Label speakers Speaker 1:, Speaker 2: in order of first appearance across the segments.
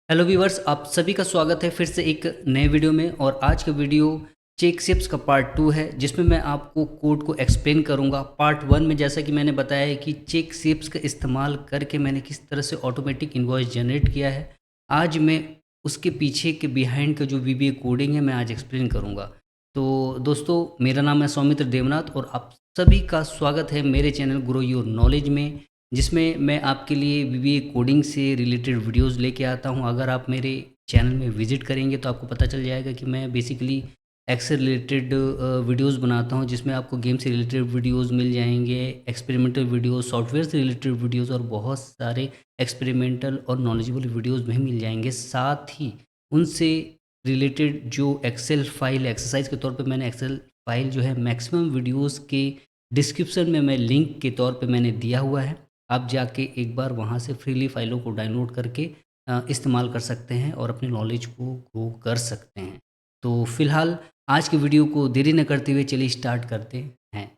Speaker 1: Hello viewers, आप सभी का स्वागत है फिर से एक नए वीडियो में। और आज का वीडियो चेक शिप्स का पार्ट 2 है, जिसमें मैं आपको कोड को एक्सप्लेन करूंगा। पार्ट 1 में जैसा कि मैंने बताया है कि चेक शिप्स का इस्तेमाल करके मैंने किस तरह से ऑटोमेटिक इनवॉइस जनरेट किया है। आज मैं उसके पीछे के बिहाइंड का जो वीबीए कोडिंग है मैं आज एक्सप्लेन करूँगा। तो दोस्तों, मेरा नाम है सौमित्र देवनाथ और आप सभी का स्वागत है मेरे चैनल ग्रो योर नॉलेज में, जिसमें मैं आपके लिए वीबीए कोडिंग से रिलेटेड वीडियोस लेके आता हूं। अगर आप मेरे चैनल में विज़िट करेंगे तो आपको पता चल जाएगा कि मैं बेसिकली एक्स से रिलेटेड वीडियोस बनाता हूं, जिसमें आपको गेम से रिलेटेड वीडियोस मिल जाएंगे, एक्सपेरिमेंटल वीडियोस, सॉफ्टवेयर से रिलेटेड वीडियोस और बहुत सारे एक्सपेरिमेंटल और नॉलेजेबल वीडियोस भी मिल जाएंगे। साथ ही उनसे रिलेटेड जो एक्सेल फाइल एक्सरसाइज के तौर पे मैंने एक्सेल फाइल जो है मैक्सिमम वीडियोस के डिस्क्रिप्शन में मैं लिंक के तौर पे मैंने दिया हुआ है। आप जाके एक बार वहाँ से फ्रीली फ़ाइलों को डाउनलोड करके इस्तेमाल कर सकते हैं और अपनी नॉलेज को ग्रो कर सकते हैं। तो फ़िलहाल आज की वीडियो को देरी न करते हुए चलिए स्टार्ट करते हैं।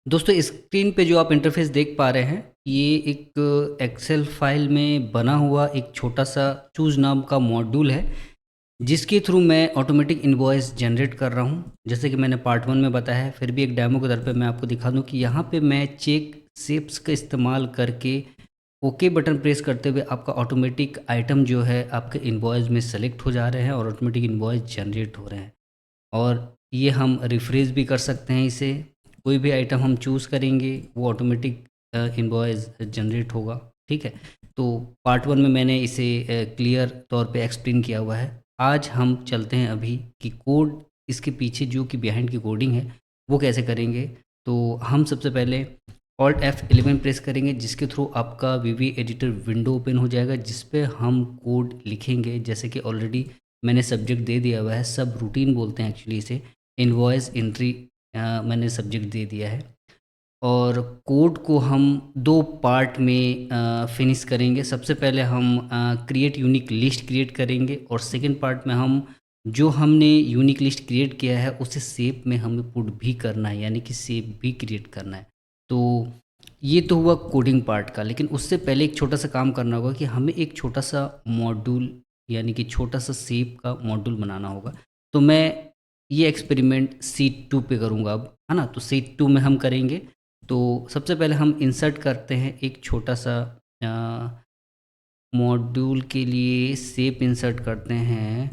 Speaker 1: दोस्तों, स्क्रीन पे जो आप इंटरफेस देख पा रहे हैं, ये एक एक्सेल फाइल में बना हुआ एक छोटा सा चूज़ नाम का मॉड्यूल है, जिसके थ्रू मैं ऑटोमेटिक इनवॉइस जनरेट कर रहा हूँ। जैसे कि मैंने पार्ट 1 में बताया है, फिर भी एक डेमो के तौर पे मैं आपको दिखा दूँ कि यहाँ पे मैं चेक शेप्स का इस्तेमाल करके ओके बटन प्रेस करते हुए आपका ऑटोमेटिक आइटम जो है आपके इनवॉइस में सेलेक्ट हो जा रहे हैं और ऑटोमेटिक इनवॉइस जनरेट हो रहे हैं। और ये हम रिफ्रेश भी कर सकते हैं इसे। कोई भी आइटम हम चूज़ करेंगे वो ऑटोमेटिक इनवॉइस जनरेट होगा। ठीक है। तो पार्ट 1 में मैंने इसे क्लियर तौर पे एक्सप्लेन किया हुआ है। आज हम चलते हैं अभी कि कोड इसके पीछे जो कि बिहाइंड की कोडिंग है वो कैसे करेंगे। तो हम सबसे पहले ऑल्ट F11 प्रेस करेंगे, जिसके थ्रू आपका वीवी एडिटर विंडो ओपन हो जाएगा, जिस पे हम कोड लिखेंगे। जैसे कि ऑलरेडी मैंने सब्जेक्ट दे दिया हुआ है, सब रूटीन बोलते हैं एक्चुअली इसे, इनवॉइस एंट्री मैंने सब्जेक्ट दे दिया है। और कोड को हम दो पार्ट में फिनिश करेंगे। सबसे पहले हम क्रिएट यूनिक लिस्ट क्रिएट करेंगे और सेकंड पार्ट में हम जो हमने यूनिक लिस्ट क्रिएट किया है उसे शेप में हमें पुट भी करना है, यानी कि शेप भी क्रिएट करना है। तो ये तो हुआ कोडिंग पार्ट का, लेकिन उससे पहले एक छोटा सा काम करना होगा कि हमें एक छोटा सा मॉड्यूल, यानी कि छोटा सा शेप का मॉड्यूल बनाना होगा। तो मैं ये एक्सपेरिमेंट सीट 2 पे करूँगा अब, है ना? तो सीट 2 में हम करेंगे। तो सबसे पहले हम इंसर्ट करते हैं एक छोटा सा मॉड्यूल के लिए शेप इंसर्ट करते हैं।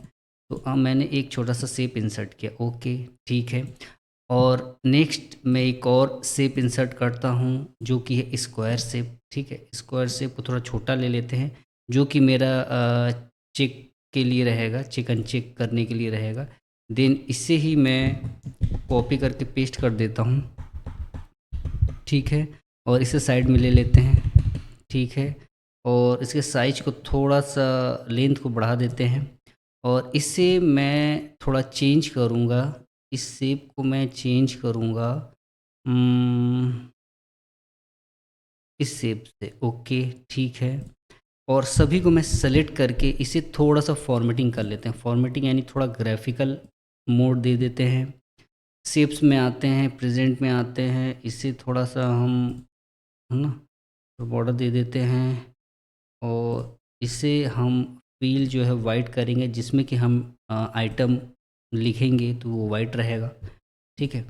Speaker 1: तो अब मैंने एक छोटा सा शेप इंसर्ट किया, ओके, ठीक है। और नेक्स्ट मैं एक और शेप इंसर्ट करता हूँ जो कि है स्क्वायर शेप। ठीक है, स्क्वायर शेप को थोड़ा छोटा ले लेते हैं, जो कि मेरा चेक के लिए रहेगा, चेक अनचेक करने के लिए रहेगा। देन इसे ही मैं कॉपी करके पेस्ट कर देता हूँ। ठीक है, और इसे साइड में ले लेते हैं। ठीक है, और इसके साइज को थोड़ा सा, लेंथ को बढ़ा देते हैं और इसे मैं थोड़ा चेंज करूँगा। इस शेप को मैं चेंज करूँगा इस शेप से। ओके, ठीक है। और सभी को मैं सेलेक्ट करके इसे थोड़ा सा फॉर्मेटिंग कर लेते हैं। फॉर्मेटिंग यानी थोड़ा ग्राफिकल मोड दे देते हैं। शेप्स में आते हैं, प्रेजेंट में आते हैं, इसे थोड़ा सा हम, है ना, बॉर्डर दे देते हैं। और इसे हम फील जो है वाइट करेंगे, जिसमें कि हम आइटम लिखेंगे तो वो वाइट रहेगा। ठीक है,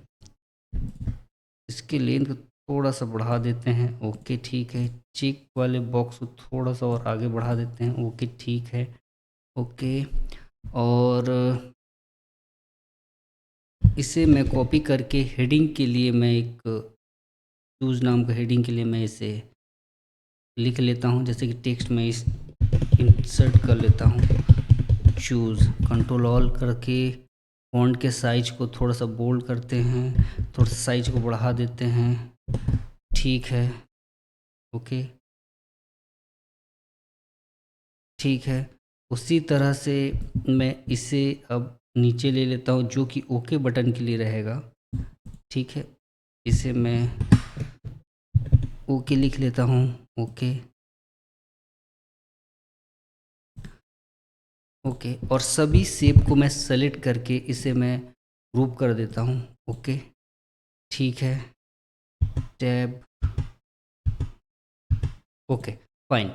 Speaker 1: इसके लेंथ को थोड़ा सा बढ़ा देते हैं। ओके, ठीक है। चेक वाले बॉक्स को थोड़ा सा और आगे बढ़ा देते हैं। ओके, ठीक है। ओके, और इसे मैं कॉपी करके हेडिंग के लिए मैं एक चूज़ नाम का हेडिंग के लिए मैं इसे लिख लेता हूँ। जैसे कि टेक्स्ट में इस इंसर्ट कर लेता हूँ, चूज़, कंट्रोल ऑल करके फॉन्ट के साइज को थोड़ा सा बोल्ड करते हैं, थोड़ा सा साइज को बढ़ा देते हैं। ठीक है, ओके, ठीक है। उसी तरह से मैं इसे अब नीचे ले लेता हूँ, जो कि ओके बटन के लिए रहेगा। ठीक है, इसे मैं ओके लिख लेता हूँ। ओके, ओके, और सभी शेप को मैं सेलेक्ट करके इसे मैं ग्रुप कर देता हूँ। ओके, ठीक है। Tab, okay, fine.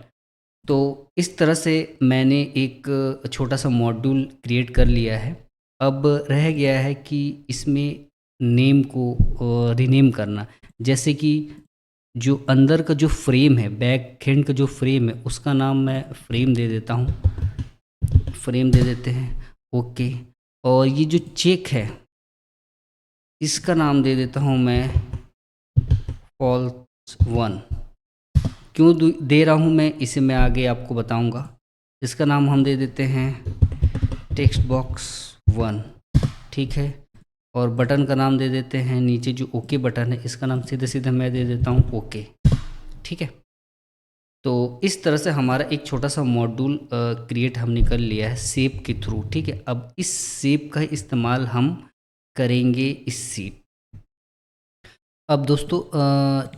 Speaker 1: तो इस तरह से मैंने एक छोटा सा मॉड्यूल क्रिएट कर लिया है। अब रह गया है कि इसमें नेम को रीनेम करना। जैसे कि जो अंदर का जो फ्रेम है, बैक एंड का जो फ्रेम है, उसका नाम मैं फ्रेम दे देता हूँ, फ्रेम दे देते हैं। ओके। और ये जो चेक है, इसका नाम दे देता हूँ मैं फॉल्स वन। क्यों दे रहा हूँ मैं, इसे मैं आगे आपको बताऊँगा। इसका नाम हम दे देते हैं टेक्स्ट बॉक्स वन, ठीक है। और बटन का नाम दे देते हैं, नीचे जो ओके बटन है इसका नाम सीधे सीधे मैं दे देता हूँ ओके, ठीक है। तो इस तरह से हमारा एक छोटा सा मॉड्यूल क्रिएट हमने कर लिया है शेप के थ्रू, ठीक है। अब इस शेप का इस्तेमाल हम करेंगे इस सीट। अब दोस्तों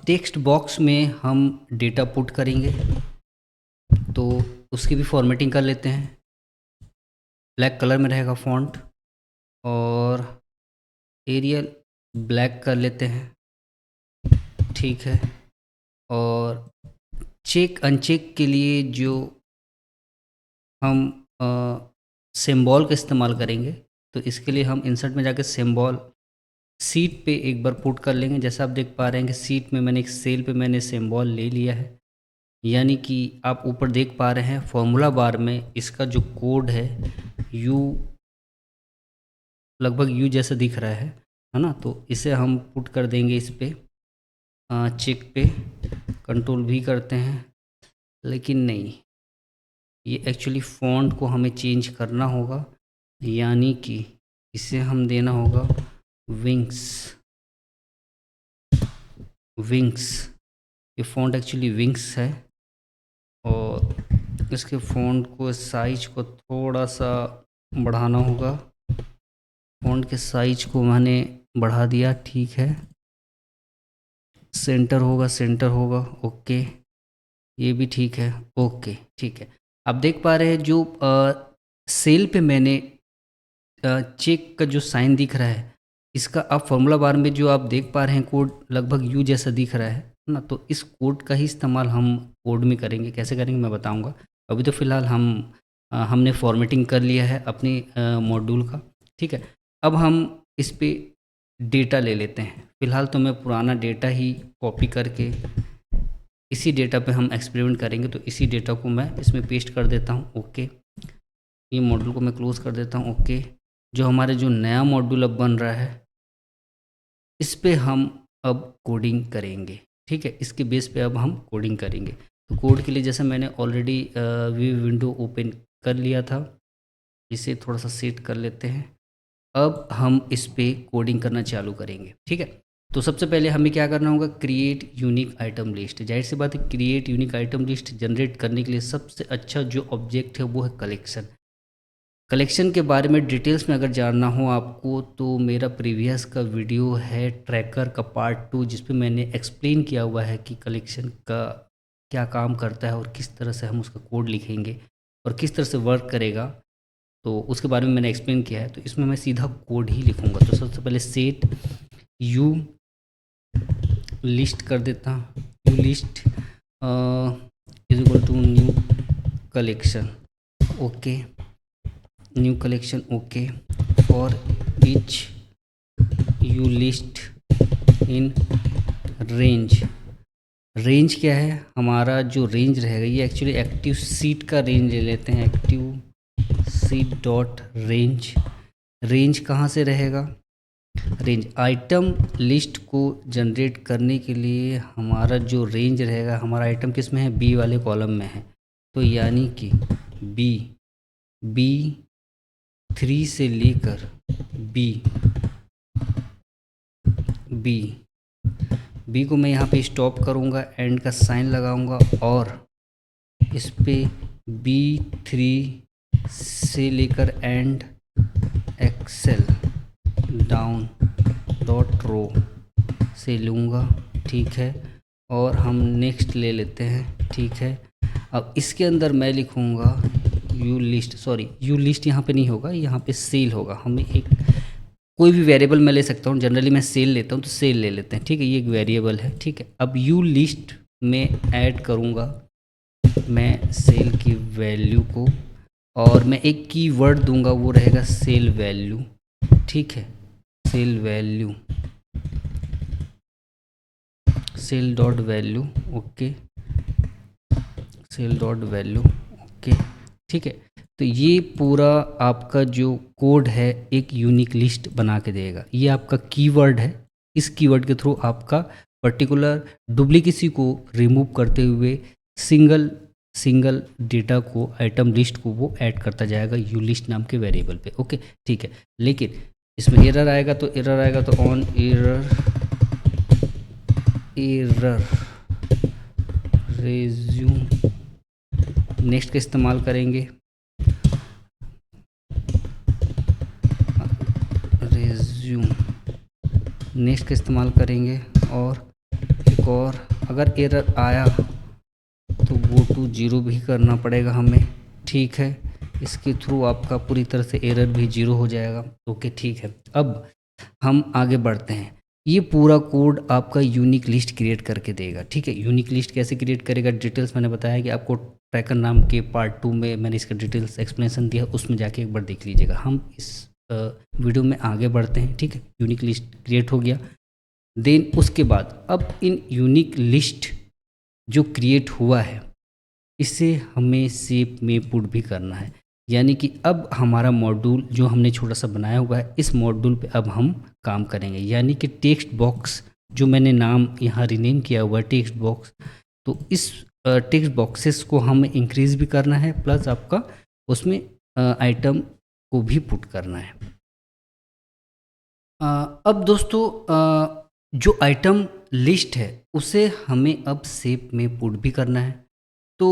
Speaker 1: टेक्स्ट बॉक्स में हम डेटा पुट करेंगे, तो उसकी भी फॉर्मेटिंग कर लेते हैं। ब्लैक कलर में रहेगा फॉन्ट, और एरियल ब्लैक कर लेते हैं, ठीक है। और चेक अनचेक के लिए जो हम सिंबल का इस्तेमाल करेंगे, तो इसके लिए हम इंसर्ट में जाकर सिंबल सीट पे एक बार पुट कर लेंगे। जैसा आप देख पा रहे हैं कि सीट में मैंने एक सेल पे मैंने सिंबल ले लिया है, यानी कि आप ऊपर देख पा रहे हैं फॉर्मूला बार में इसका जो कोड है यू, लगभग यू जैसा दिख रहा है ना। तो इसे हम पुट कर देंगे इस पे चेक पे। कंट्रोल भी करते हैं, लेकिन नहीं, ये एक्चुअली फ़ॉन्ट को हमें चेंज करना होगा, यानी कि इसे हम देना होगा विंग्स। विंग्स, ये फ़ॉन्ट एक्चुअली विंग्स है, और इसके फ़ॉन्ट को साइज को थोड़ा सा बढ़ाना होगा। फ़ॉन्ट के साइज को मैंने बढ़ा दिया, ठीक है। सेंटर होगा, सेंटर होगा, ओके, ये भी ठीक है, ओके, ठीक है। आप देख पा रहे हैं जो सेल पे मैंने चेक का जो साइन दिख रहा है, इसका आप फॉर्मूला बार में जो आप देख पा रहे हैं कोड लगभग यू जैसा दिख रहा है ना। तो इस कोड का ही इस्तेमाल हम कोड में करेंगे। कैसे करेंगे मैं बताऊंगा। अभी तो फ़िलहाल हमने फॉर्मेटिंग कर लिया है अपनी मॉड्यूल का, ठीक है। अब हम इस पे डेटा ले लेते हैं। फ़िलहाल तो मैं पुराना डेटा ही कॉपी करके इसी डेटा पे हम एक्सपेरिमेंट करेंगे, तो इसी डेटा को मैं इसमें पेस्ट कर देता हूँ, ओके। ये मॉड्यूल को मैं क्लोज़ कर देता हूँ, ओके। जो हमारे जो नया मॉड्यूल अब बन रहा है, इस पे हम अब कोडिंग करेंगे, ठीक है। इसके बेस पे अब हम कोडिंग करेंगे। तो कोड के लिए जैसे मैंने ऑलरेडी व्यू विंडो ओपन कर लिया था, इसे थोड़ा सा सेट कर लेते हैं। अब हम इस पे कोडिंग करना चालू करेंगे, ठीक है। तो सबसे पहले हमें क्या करना होगा, क्रिएट यूनिक आइटम लिस्ट। जाहिर सी बात है, create unique item list generate करने के लिए सबसे अच्छा जो ऑब्जेक्ट है वो है कलेक्शन। कलेक्शन के बारे में डिटेल्स में अगर जानना हो आपको, तो मेरा प्रीवियस का वीडियो है ट्रैकर का पार्ट 2, जिस पे मैंने एक्सप्लेन किया हुआ है कि कलेक्शन का क्या काम करता है और किस तरह से हम उसका कोड लिखेंगे और किस तरह से वर्क करेगा। तो उसके बारे में मैंने एक्सप्लेन किया है। तो इसमें मैं सीधा कोड ही लिखूँगा। तो सबसे पहले सेट यू लिस्ट कर देता हूँ, U list is equal to new collection, okay, new collection, okay. For each U list in range. Range क्या है, हमारा जो रेंज रहेगा ये एक्चुअली एक्टिव सीट का रेंज ले लेते हैं, active sheet dot range. Range कहाँ से रहेगा, रेंज आइटम लिस्ट को जनरेट करने के लिए हमारा जो रेंज रहेगा, हमारा आइटम किस में है, बी वाले कॉलम में है। तो यानी कि बी 3 से लेकर बी को मैं यहाँ पे स्टॉप करूँगा, एंड का साइन लगाऊँगा, और इस पे B3 से लेकर end excel down dot row से लूँगा, ठीक है। और हम नेक्स्ट ले लेते हैं, ठीक है। अब इसके अंदर मैं लिखूँगा you list, sorry you list यहाँ पे नहीं होगा, यहाँ पे सेल होगा। हमें एक कोई भी वेरिएबल मैं ले सकता हूँ, जनरली मैं सेल लेता हूँ, तो सेल ले लेते हैं, ठीक है। ये एक वेरिएबल है, ठीक है। अब यू लिस्ट में ऐड करूँगा मैं सेल की वैल्यू को, और मैं एक कीवर्ड दूंगा, वो रहेगा सेल वैल्यू। ठीक है, cell value, cell dot value, okay, cell dot value, okay. ठीक है, तो ये पूरा आपका जो कोड है एक यूनिक लिस्ट बना के देगा। ये आपका कीवर्ड है, इस कीवर्ड के थ्रू आपका पर्टिकुलर डुप्लीकेसी को रिमूव करते हुए सिंगल सिंगल डेटा को, आइटम लिस्ट को वो ऐड करता जाएगा यू लिस्ट नाम के वेरिएबल पे। ओके, ठीक है। लेकिन इसमें एरर आएगा, तो एरर आएगा तो on error, error resume next का इस्तेमाल करेंगे, रेज्यूम नेक्स्ट का इस्तेमाल करेंगे। और एक और अगर एरर आया तो गो टू जीरो भी करना पड़ेगा हमें। ठीक है, इसके थ्रू आपका पूरी तरह से एरर भी जीरो हो जाएगा। ओके, ठीक है। अब हम आगे बढ़ते हैं। ये पूरा कोड आपका यूनिक लिस्ट क्रिएट करके देगा। ठीक है, यूनिक लिस्ट कैसे क्रिएट करेगा, डिटेल्स मैंने बताया कि आपको ट्रैकर नाम के पार्ट 2 में मैंने इसका डिटेल्स एक्सप्लेनेशन दिया, उसमें जाके एक बार देख लीजिएगा। हम इस वीडियो में आगे बढ़ते हैं। ठीक है, यूनिक लिस्ट क्रिएट हो गया। देन उसके बाद अब इन यूनिक लिस्ट जो क्रिएट हुआ है इसे हमें शेप में पुट भी करना है। यानी कि अब हमारा मॉड्यूल जो हमने छोटा सा बनाया हुआ है, इस मॉड्यूल पे अब हम काम करेंगे। यानी कि टेक्स्ट बॉक्स जो मैंने नाम यहाँ रिनेम किया हुआ है टेक्स्ट बॉक्स, तो इस टेक्स्ट बॉक्सेस को हमें इंक्रीज भी करना है, प्लस आपका उसमें आइटम को भी पुट करना है। अब दोस्तों जो आइटम लिस्ट है उसे हमें अब शेप में पुट भी करना है। तो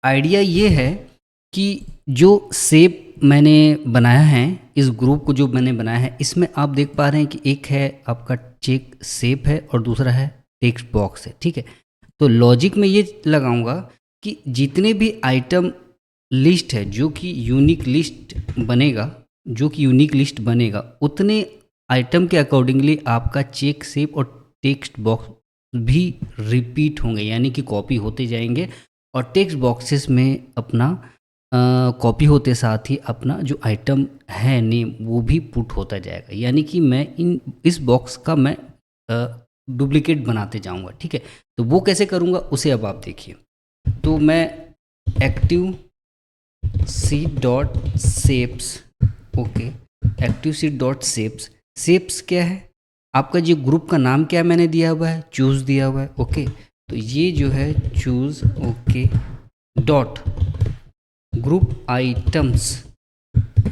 Speaker 1: आइडिया ये है कि जो शेप मैंने बनाया है, इस ग्रुप को जो मैंने बनाया है, इसमें आप देख पा रहे हैं कि एक है आपका चेक शेप है और दूसरा है टेक्स्ट बॉक्स है। ठीक है, तो लॉजिक में ये लगाऊंगा कि जितने भी आइटम लिस्ट है जो कि यूनिक लिस्ट बनेगा, जो कि यूनिक लिस्ट बनेगा, उतने आइटम के अकॉर्डिंगली आपका चेक शेप और टेक्स्ट बॉक्स भी रिपीट होंगे, यानी कि कॉपी होते जाएंगे। और टेक्स्ट बॉक्सेस में अपना कॉपी होते साथ ही अपना जो आइटम है नेम वो भी पुट होता जाएगा। यानी कि मैं इस बॉक्स का मैं डुप्लीकेट बनाते जाऊंगा। ठीक है, तो वो कैसे करूंगा उसे अब आप देखिए। तो मैं active sheet dot shapes, okay, active sheet dot shapes, shapes क्या है, आपका जो ग्रुप का नाम क्या मैंने दिया हुआ है, चूज़ दिया हुआ है। ओके, तो ये जो है choose, okay, dot group items.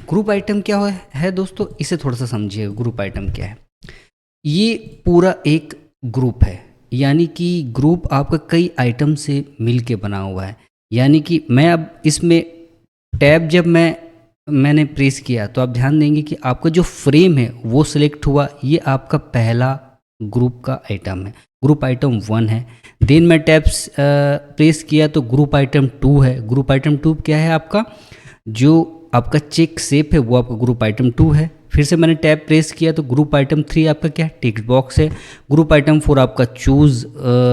Speaker 1: Group item क्या है दोस्तों, इसे थोड़ा सा समझिएगा। ग्रुप आइटम क्या है, ये पूरा एक ग्रुप है, यानी कि ग्रुप आपका कई आइटम से मिल के बना हुआ है। यानी कि मैं अब इसमें टैब जब मैंने प्रेस किया तो आप ध्यान देंगे कि आपका जो फ्रेम है वो सिलेक्ट हुआ, ये आपका पहला ग्रुप का आइटम है, ग्रुप आइटम 1 है। देन मैं टैब प्रेस किया तो ग्रुप आइटम 2 है। ग्रुप आइटम 2 क्या है, आपका जो आपका चेक शेप है वो आपका ग्रुप आइटम 2 है। फिर से मैंने टैब प्रेस किया तो ग्रुप आइटम 3 आपका क्या है, टेक्स्ट बॉक्स है। ग्रुप आइटम 4 आपका चूज़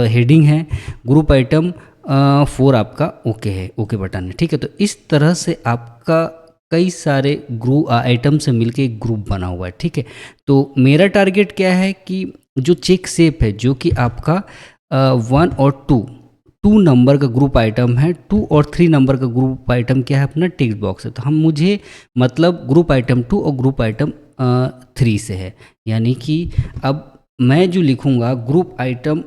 Speaker 1: हेडिंग है। ग्रुप आइटम 4 आपका ओके है, ओके बटन है। ठीक है, तो इस तरह से आपका कई सारे ग्रुप आइटम से मिलके एक ग्रुप बना हुआ है। ठीक है, तो मेरा टारगेट क्या है कि जो चेक शेप है जो कि आपका 1 और 2 नंबर का ग्रुप आइटम है, 2 और 3 नंबर का ग्रुप आइटम क्या है, अपना टेक्स्ट बॉक्स है। तो हम मुझे मतलब ग्रुप आइटम 2 और ग्रुप आइटम 3 से है। यानी कि अब मैं जो लिखूंगा ग्रुप आइटम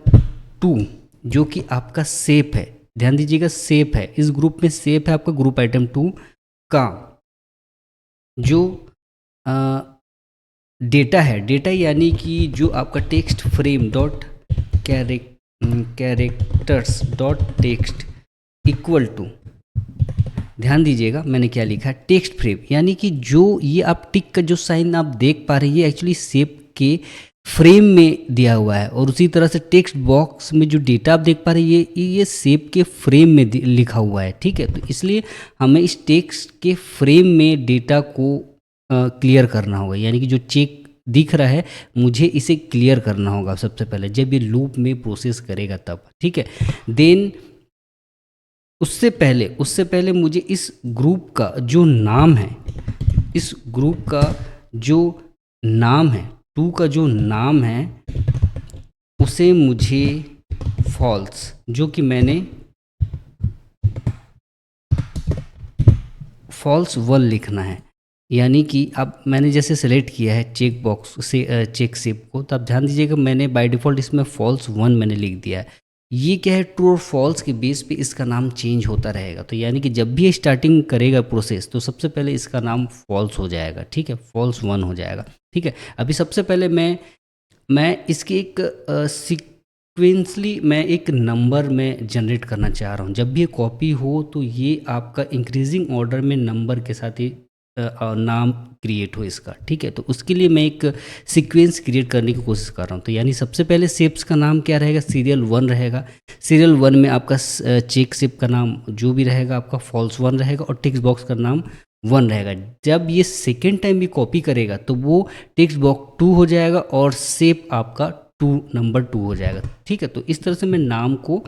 Speaker 1: 2 जो कि आपका शेप है, ध्यान दीजिएगा शेप है, इस ग्रुप में शेप है आपका ग्रुप आइटम 2 का जो डेटा है, डेटा यानी कि जो आपका text frame dot characters dot text equal to, ध्यान दीजिएगा मैंने क्या लिखा है, टेक्स्ट फ्रेम, यानी कि जो ये आप टिक का जो साइन आप देख पा रहे हैं ये एक्चुअली शेप के फ्रेम में दिया हुआ है। और उसी तरह से टेक्स्ट बॉक्स में जो डेटा आप देख पा रहे हैं ये शेप के फ्रेम में लिखा हुआ है। ठीक है, तो इसलिए हमें इस टेक्स्ट के फ्रेम में डेटा को क्लियर करना होगा। यानी कि जो चेक दिख रहा है मुझे इसे क्लियर करना होगा सबसे पहले, जब ये लूप में प्रोसेस करेगा तब। ठीक है, देन उससे पहले मुझे इस ग्रुप का जो नाम है, इस ग्रुप का जो नाम है, टू का जो नाम है, उसे मुझे फॉल्स, जो कि मैंने फॉल्स वन लिखना है। यानी कि अब मैंने जैसे सेलेक्ट किया है चेक बॉक्स से चेक शेप को, तो आप ध्यान दीजिएगा मैंने बाय डिफ़ॉल्ट इसमें फॉल्स वन मैंने लिख दिया है। ये क्या है, ट्रू और फॉल्स के बेस पे इसका नाम चेंज होता रहेगा। तो यानी कि जब भी ये स्टार्टिंग करेगा प्रोसेस, तो सबसे पहले इसका नाम फॉल्स हो जाएगा, ठीक है, फॉल्स वन हो जाएगा, ठीक है। अभी सबसे पहले मैं इसकी एक सीक्वेंसली मैं एक नंबर में जनरेट करना चाह रहा हूँ। जब भी ये कॉपी हो तो ये आपका इंक्रीजिंग ऑर्डर में नंबर के साथ ही नाम क्रिएट हो इसका, ठीक है। तो उसके लिए मैं एक सीक्वेंस क्रिएट करने की कोशिश कर रहा हूँ। तो यानी सबसे पहले शेप्स का नाम क्या रहेगा, सीरियल वन रहेगा। सीरियल वन में आपका चेक शेप का नाम जो भी रहेगा आपका फॉल्स वन रहेगा, और टेक्स्ट बॉक्स का नाम वन रहेगा। जब ये सेकेंड टाइम भी कॉपी करेगा तो वो टेक्स्ट बॉक्स टू हो जाएगा और शेप आपका टू नंबर टू हो जाएगा, ठीक है। तो इस तरह से मैं नाम को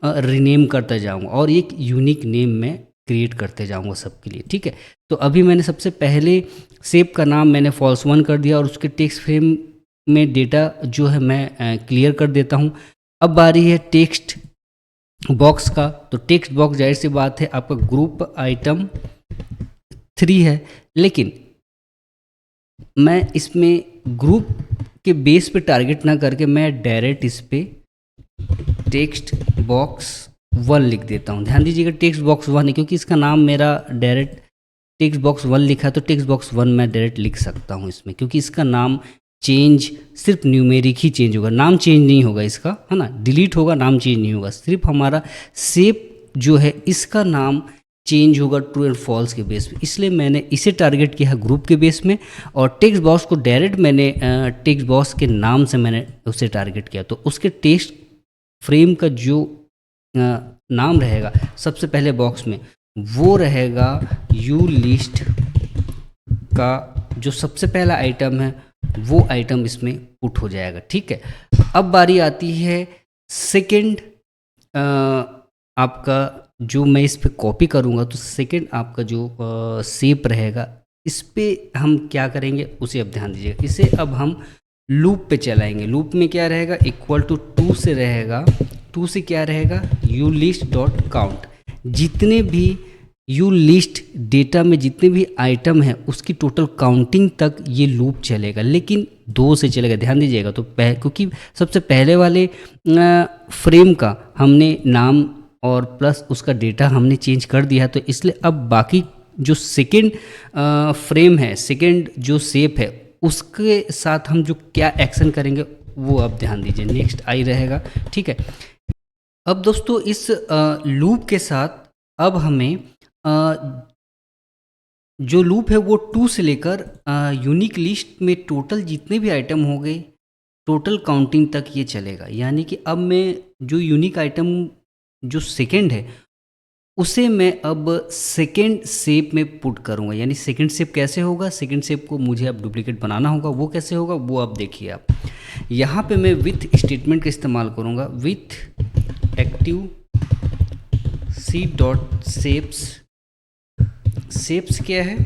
Speaker 1: रीनेम करता जाऊँगा और एक यूनिक नेम में क्रिएट करते जाऊँगा सबके लिए, ठीक है। तो अभी मैंने सबसे पहले शेप का नाम मैंने फॉल्स वन कर दिया और उसके टेक्स्ट फ्रेम में डेटा जो है मैं क्लियर कर देता हूँ। अब बारी है टेक्स्ट बॉक्स का। तो टेक्स्ट बॉक्स जाहिर सी बात है आपका ग्रुप आइटम 3 है, लेकिन मैं इसमें ग्रुप के बेस पे टारगेट ना करके मैं डायरेक्ट इस पे टेक्स्ट बॉक्स वन लिख देता हूँ। ध्यान दीजिएगा टेक्स्ट बॉक्स वन है, क्योंकि इसका नाम मेरा डायरेक्ट टेक्स्ट बॉक्स वन लिखा है, तो टेक्स्ट बॉक्स वन मैं डायरेक्ट लिख सकता हूँ इसमें, क्योंकि इसका नाम चेंज सिर्फ न्यूमेरिक ही चेंज होगा, नाम चेंज नहीं होगा इसका, है ना। डिलीट होगा, नाम चेंज नहीं होगा, सिर्फ हमारा शेप जो है इसका नाम चेंज होगा ट्रू एंड फॉल्स के बेस पे। इसलिए मैंने इसे टारगेट किया है ग्रुप के बेस में, और टेक्स्ट बॉक्स को डायरेक्ट मैंने टेक्स्ट बॉक्स के नाम से मैंने उसे टारगेट किया। तो उसके टेक्स्ट फ्रेम का जो नाम रहेगा सबसे पहले बॉक्स में, वो रहेगा यू लिस्ट का जो सबसे पहला आइटम है, वो आइटम इसमें पुट हो जाएगा, ठीक है। अब बारी आती है सेकंड आपका, जो मैं इस पे कॉपी करूँगा, तो सेकंड आपका जो शेप रहेगा इस पे हम क्या करेंगे उसे अब ध्यान दीजिएगा। इसे अब हम लूप पे चलाएंगे। लूप में क्या रहेगा, इक्वल टू टू से रहेगा, टू से क्या रहेगा, यू लिस्ट डॉट काउंट। जितने भी यू लिस्ट डेटा में जितने भी आइटम है उसकी टोटल काउंटिंग तक ये लूप चलेगा, लेकिन दो से चलेगा। ध्यान दीजिएगा, तो क्योंकि सबसे पहले वाले फ्रेम का हमने नाम और प्लस उसका डेटा हमने चेंज कर दिया, तो इसलिए अब बाकी जो सेकेंड फ्रेम है, सेकेंड जो शेप है, उसके साथ हम जो क्या एक्शन करेंगे वो अब ध्यान दीजिए। नेक्स्ट आई रहेगा, ठीक है। अब दोस्तों इस लूप के साथ अब हमें जो लूप है वो टू से लेकर यूनिक लिस्ट में टोटल जितने भी आइटम हो गए टोटल काउंटिंग तक ये चलेगा। यानी कि अब मैं जो यूनिक आइटम जो सेकेंड है उसे मैं अब सेकेंड शेप में पुट करूँगा। यानी सेकेंड शेप कैसे होगा, सेकेंड शेप को मुझे अब डुप्लीकेट बनाना होगा। वो कैसे होगा वो अब देखिए आप। यहाँ पे मैं विथ स्टेटमेंट का इस्तेमाल करूँगा, with active sheet dot shapes. Shapes क्या है,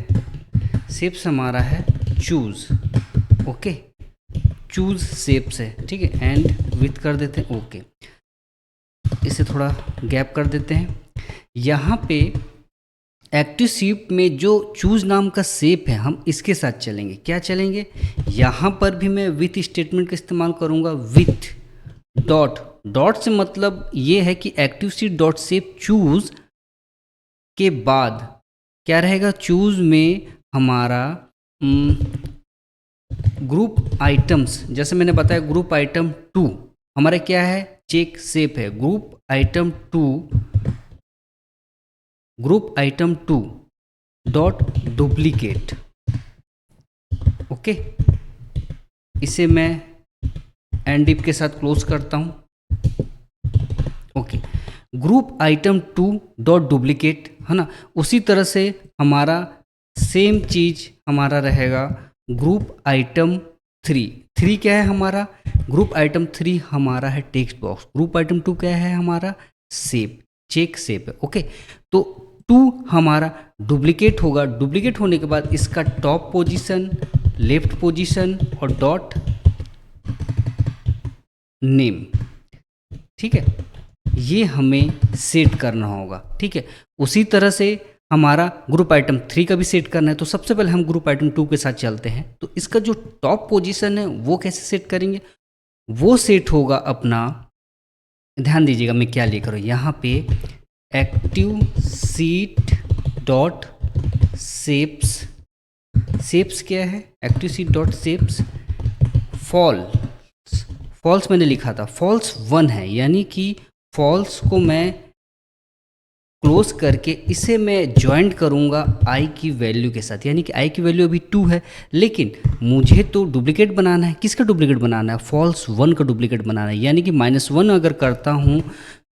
Speaker 1: शेप्स हमारा है चूज़, ओके, चूज़ शेप्स है, ठीक है। एंड विथ कर देते हैं, ओके। इसे थोड़ा गैप कर देते हैं। यहाँ पे एक्टिव शेप में जो चूज नाम का शेप है हम इसके साथ चलेंगे। क्या चलेंगे, यहाँ पर भी मैं विथ स्टेटमेंट का इस्तेमाल करूँगा, विथ डॉट। डॉट से मतलब ये है कि active shape dot shape choose के बाद क्या रहेगा, चूज में हमारा ग्रुप आइटम्स, जैसे मैंने बताया ग्रुप आइटम 2 हमारा क्या है, चेक शेप है। Group item 2 dot duplicate, okay. इसे मैं एंड डिप के साथ क्लोज करता हूं, okay. Group item 2 dot duplicate, है ना। उसी तरह से हमारा सेम चीज हमारा रहेगा ग्रुप आइटम 3 क्या है हमारा, ग्रुप आइटम 3 हमारा है टेक्स्ट बॉक्स। ग्रुप आइटम 2 क्या है हमारा शेप। चेक शेप है। ओके, तो 2 हमारा डुप्लीकेट होगा। डुप्लीकेट होने के बाद इसका टॉप पोजीशन, लेफ्ट पोजीशन और डॉट नेम, ठीक है, ये हमें सेट करना होगा। ठीक है, उसी तरह से हमारा ग्रुप आइटम 3 का भी सेट करना है। तो सबसे पहले हम ग्रुप आइटम 2 के साथ चलते हैं। तो इसका जो टॉप पोजीशन है वो कैसे सेट करेंगे, वो सेट होगा अपना, ध्यान दीजिएगा मैं क्या लिख रहा हूँ यहाँ पे, active sheet dot shapes. Shapes क्या है, active sheet dot shapes false. False मैंने लिखा था, फॉल्स 1 है, यानी कि फॉल्स को मैं क्लोज करके इसे मैं ज्वाइंट करूंगा आई की वैल्यू के साथ, यानी कि आई की वैल्यू अभी 2 है, लेकिन मुझे तो डुप्लीकेट बनाना है। किसका डुप्लीकेट बनाना है, फॉल्स 1 का डुप्लीकेट बनाना है, यानी कि -1 अगर करता हूं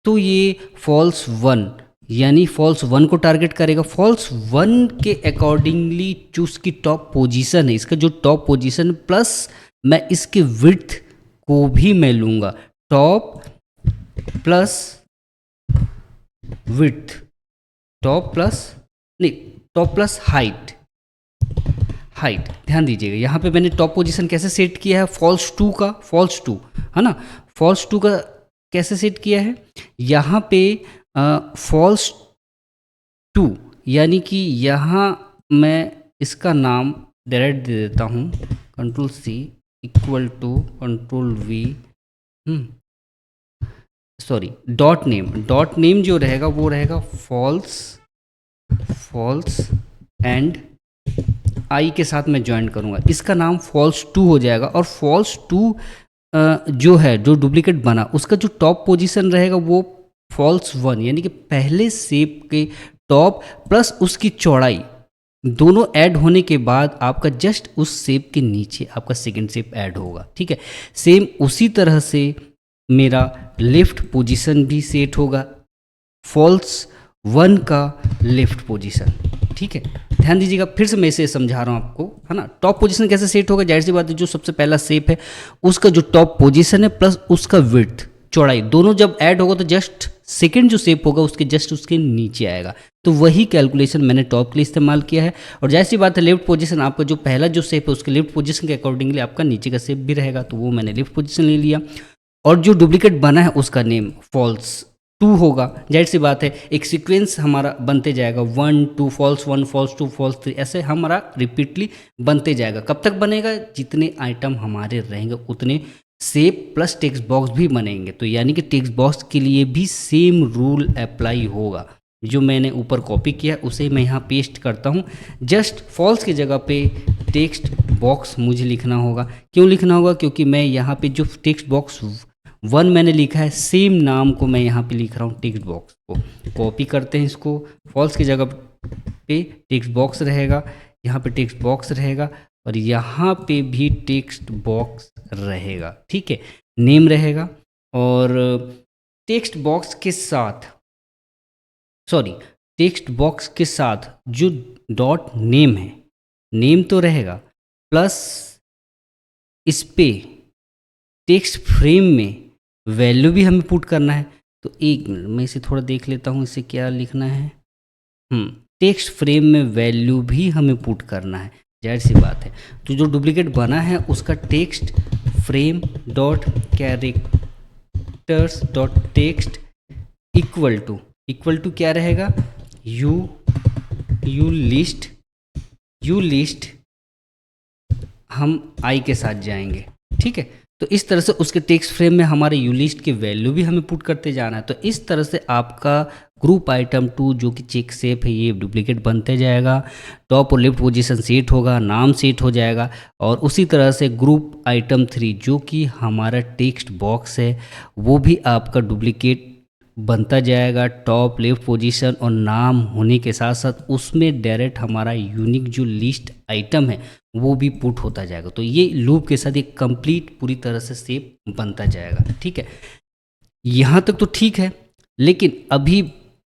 Speaker 1: तो ये फॉल्स 1 यानी फॉल्स 1 को टारगेट करेगा। फॉल्स 1 के अकॉर्डिंगली जो उसकी टॉप पोजीशन है, इसका जो टॉप पोजीशन प्लस मैं इसके विड्थ को भी मैं लूँगा, top plus width, top plus height. ध्यान दीजिएगा यहाँ पे मैंने टॉप पोजीशन कैसे सेट किया है, फॉल्स 2 का, फॉल्स 2 है ना, फॉल्स 2 का कैसे सेट किया है यहाँ पे, फॉल्स 2 यानी कि यहाँ मैं इसका नाम डायरेक्ट दे देता हूँ, Ctrl+C equal to Ctrl+V, sorry dot name जो रहेगा वो रहेगा फॉल्स एंड आई के साथ मैं ज्वाइन करूँगा, इसका नाम फॉल्स 2 हो जाएगा। और फॉल्स 2 जो है, जो डुप्लीकेट बना, उसका जो टॉप पोजीशन रहेगा वो फॉल्स 1 यानी कि पहले शेप के टॉप प्लस उसकी चौड़ाई दोनों ऐड होने के बाद आपका जस्ट उस शेप के नीचे आपका सेकंड शेप ऐड होगा। ठीक है, सेम उसी तरह से मेरा लेफ्ट पोजीशन भी सेट होगा, फॉल्स 1 का लेफ्ट पोजीशन। ठीक है, ध्यान दीजिएगा, फिर से मैं इसे समझा रहा हूँ आपको, है ना। टॉप पोजीशन कैसे सेट होगा, जाहिर सी बात है जो सबसे पहला शेप है उसका जो टॉप पोजीशन है प्लस उसका विड्थ, चौड़ाई, दोनों जब ऐड होगा तो जस्ट सेकंड जो शेप होगा उसके जस्ट उसके नीचे आएगा। तो वही कैलकुलेशन मैंने टॉप के लिए इस्तेमाल किया है। और जाहिर सी बात है लेफ्ट पोजीशन, आपका जो पहला जो शेप है उसके लेफ्ट पोजीशन के अकॉर्डिंगली आपका नीचे का शेप भी रहेगा, तो वो मैंने लेफ्ट पोजीशन ले लिया। और जो डुप्लीकेट बना है उसका नेम फॉल्स 2 होगा, जाहिर सी बात है एक सीक्वेंस हमारा बनते जाएगा, 1 2 फॉल्स 1 फॉल्स 2 फॉल्स 3, ऐसे हमारा रिपीटली बनते जाएगा। कब तक बनेगा, जितने आइटम हमारे रहेंगे उतने शेप प्लस टेक्स्ट बॉक्स भी बनेंगे। तो यानी कि टेक्स्ट बॉक्स के लिए भी सेम रूल अप्लाई होगा, जो मैंने ऊपर कॉपी किया उसे मैं यहाँ पेस्ट करता हूँ। जस्ट फॉल्स की जगह पे टेक्स्ट बॉक्स मुझे लिखना होगा। क्यों लिखना होगा, क्योंकि मैं यहाँ पे जो टेक्स्ट बॉक्स 1 मैंने लिखा है सेम नाम को मैं यहाँ पे लिख रहा हूँ टेक्स्ट बॉक्स को। कॉपी करते हैं इसको, फॉल्स की जगह पे टेक्स्ट बॉक्स रहेगा, यहाँ पे टेक्स्ट बॉक्स रहेगा और यहाँ पे भी टेक्स्ट बॉक्स रहेगा। ठीक है, नेम रहेगा और टेक्स्ट बॉक्स के साथ, सॉरी टेक्स्ट बॉक्स के साथ जो डॉट नेम है, नेम तो रहेगा प्लस इस पे टेक्स्ट फ्रेम में वैल्यू भी हमें पुट करना है। तो एक मिनट मैं इसे थोड़ा देख लेता हूँ, इसे क्या लिखना है, टेक्स्ट फ्रेम में वैल्यू भी हमें पुट करना है, जाहिर सी बात है। तो जो डुप्लीकेट बना है उसका text frame dot characters dot text equal to क्या रहेगा, यू लिस्ट हम आई के साथ जाएंगे। ठीक है, तो इस तरह से उसके टेक्स्ट फ्रेम में हमारे यू लिस्ट की वैल्यू भी हमें पुट करते जाना है। तो इस तरह से आपका ग्रुप आइटम 2 जो कि चेक शेप है ये डुप्लीकेट बनते जाएगा, टॉप और लेफ्ट पोजीशन सेट होगा, नाम सेट हो जाएगा। और उसी तरह से ग्रुप आइटम 3 जो कि हमारा टेक्स्ट बॉक्स है वो भी आपका डुप्लीकेट बनता जाएगा, टॉप लेफ्ट पोजीशन और नाम होने के साथ साथ उसमें डायरेक्ट हमारा यूनिक जो लिस्ट आइटम है वो भी पुट होता जाएगा। तो ये लूप के साथ एक कंप्लीट पूरी तरह से शेप बनता जाएगा। ठीक है, यहाँ तक तो ठीक है, लेकिन अभी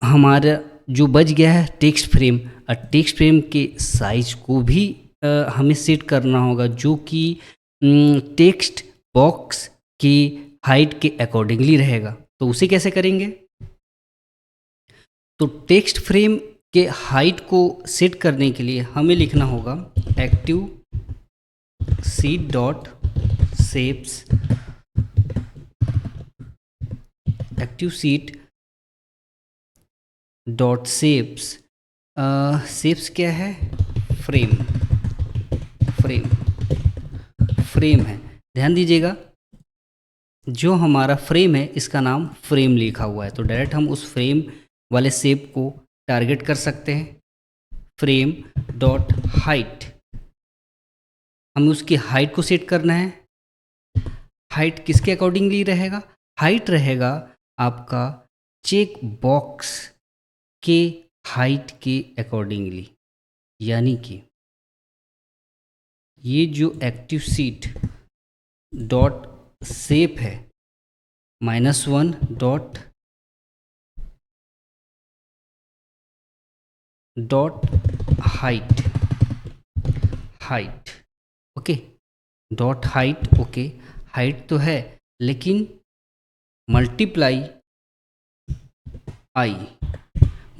Speaker 1: हमारा जो बच गया है टेक्स्ट फ्रेम, और टेक्स्ट फ्रेम के साइज को भी हमें सेट करना होगा जो कि टेक्स्ट बॉक्स की हाइट के अकॉर्डिंगली रहेगा। तो उसे कैसे करेंगे, तो टेक्स्ट फ्रेम के हाइट को सेट करने के लिए हमें लिखना होगा active sheet dot shapes, active sheet dot shapes. Shapes क्या है? फ्रेम, फ्रेम, फ्रेम है। ध्यान दीजिएगा, जो हमारा फ्रेम है इसका नाम फ्रेम लिखा हुआ है, तो डायरेक्ट हम उस फ्रेम वाले शेप को टारगेट कर सकते हैं। फ्रेम डॉट हाइट, हमें उसकी हाइट को सेट करना है। हाइट किसके अकॉर्डिंगली रहेगा? हाइट रहेगा आपका चेक बॉक्स के हाइट के अकॉर्डिंगली, यानी कि ये जो एक्टिव सीट डॉट शेप है -1 dot height, height okay, dot height okay. Height तो है लेकिन मल्टीप्लाई आई,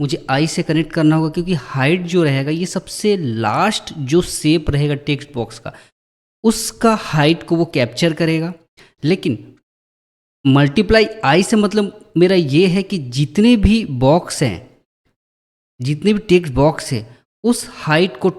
Speaker 1: मुझे आई से कनेक्ट करना होगा, क्योंकि हाइट जो रहेगा ये सबसे लास्ट जो शेप रहेगा टेक्स्ट बॉक्स का, उसका हाइट को वो कैप्चर करेगा। लेकिन मल्टीप्लाई आई से मतलब मेरा ये है कि जितने भी बॉक्स हैं, जितने भी टेक्स्ट बॉक्स है, उस हाइट को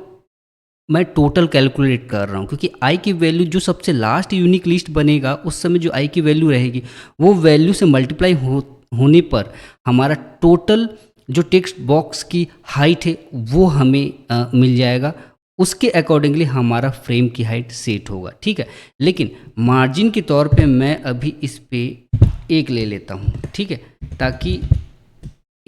Speaker 1: मैं टोटल कैलकुलेट कर रहा हूँ, क्योंकि आई की वैल्यू जो सबसे लास्ट यूनिक लिस्ट बनेगा उस समय जो आई की वैल्यू रहेगी वो वैल्यू से मल्टीप्लाई होने पर हमारा टोटल जो टेक्स्ट बॉक्स की हाइट है वो हमें मिल जाएगा। उसके अकॉर्डिंगली हमारा फ्रेम की हाइट सेट होगा, ठीक है। लेकिन मार्जिन के तौर पे मैं अभी इस पे 1 ले लेता हूँ, ठीक है, ताकि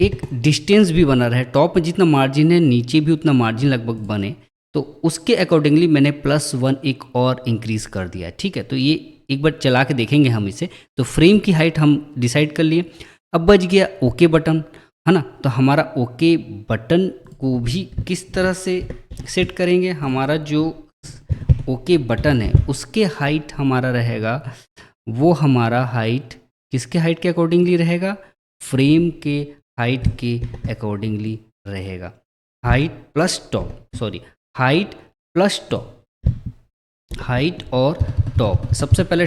Speaker 1: एक डिस्टेंस भी बना रहे। टॉप में जितना मार्जिन है नीचे भी उतना मार्जिन लगभग बने, तो उसके अकॉर्डिंगली मैंने +1 एक और इंक्रीज़ कर दिया, ठीक है। तो ये एक बार चला के देखेंगे हम इसे। तो फ्रेम की हाइट हम डिसाइड कर लिए। अब बच गया ओके बटन, है ना। तो हमारा ओके बटन को भी किस तरह से सेट करेंगे? हमारा जो ओके बटन है उसके हाइट हमारा रहेगा, वो हमारा हाइट किसके हाइट के अकॉर्डिंगली रहेगा? फ्रेम के हाइट के अकॉर्डिंगली रहेगा। Height plus top, sorry, height plus top, height और टॉप। सबसे पहले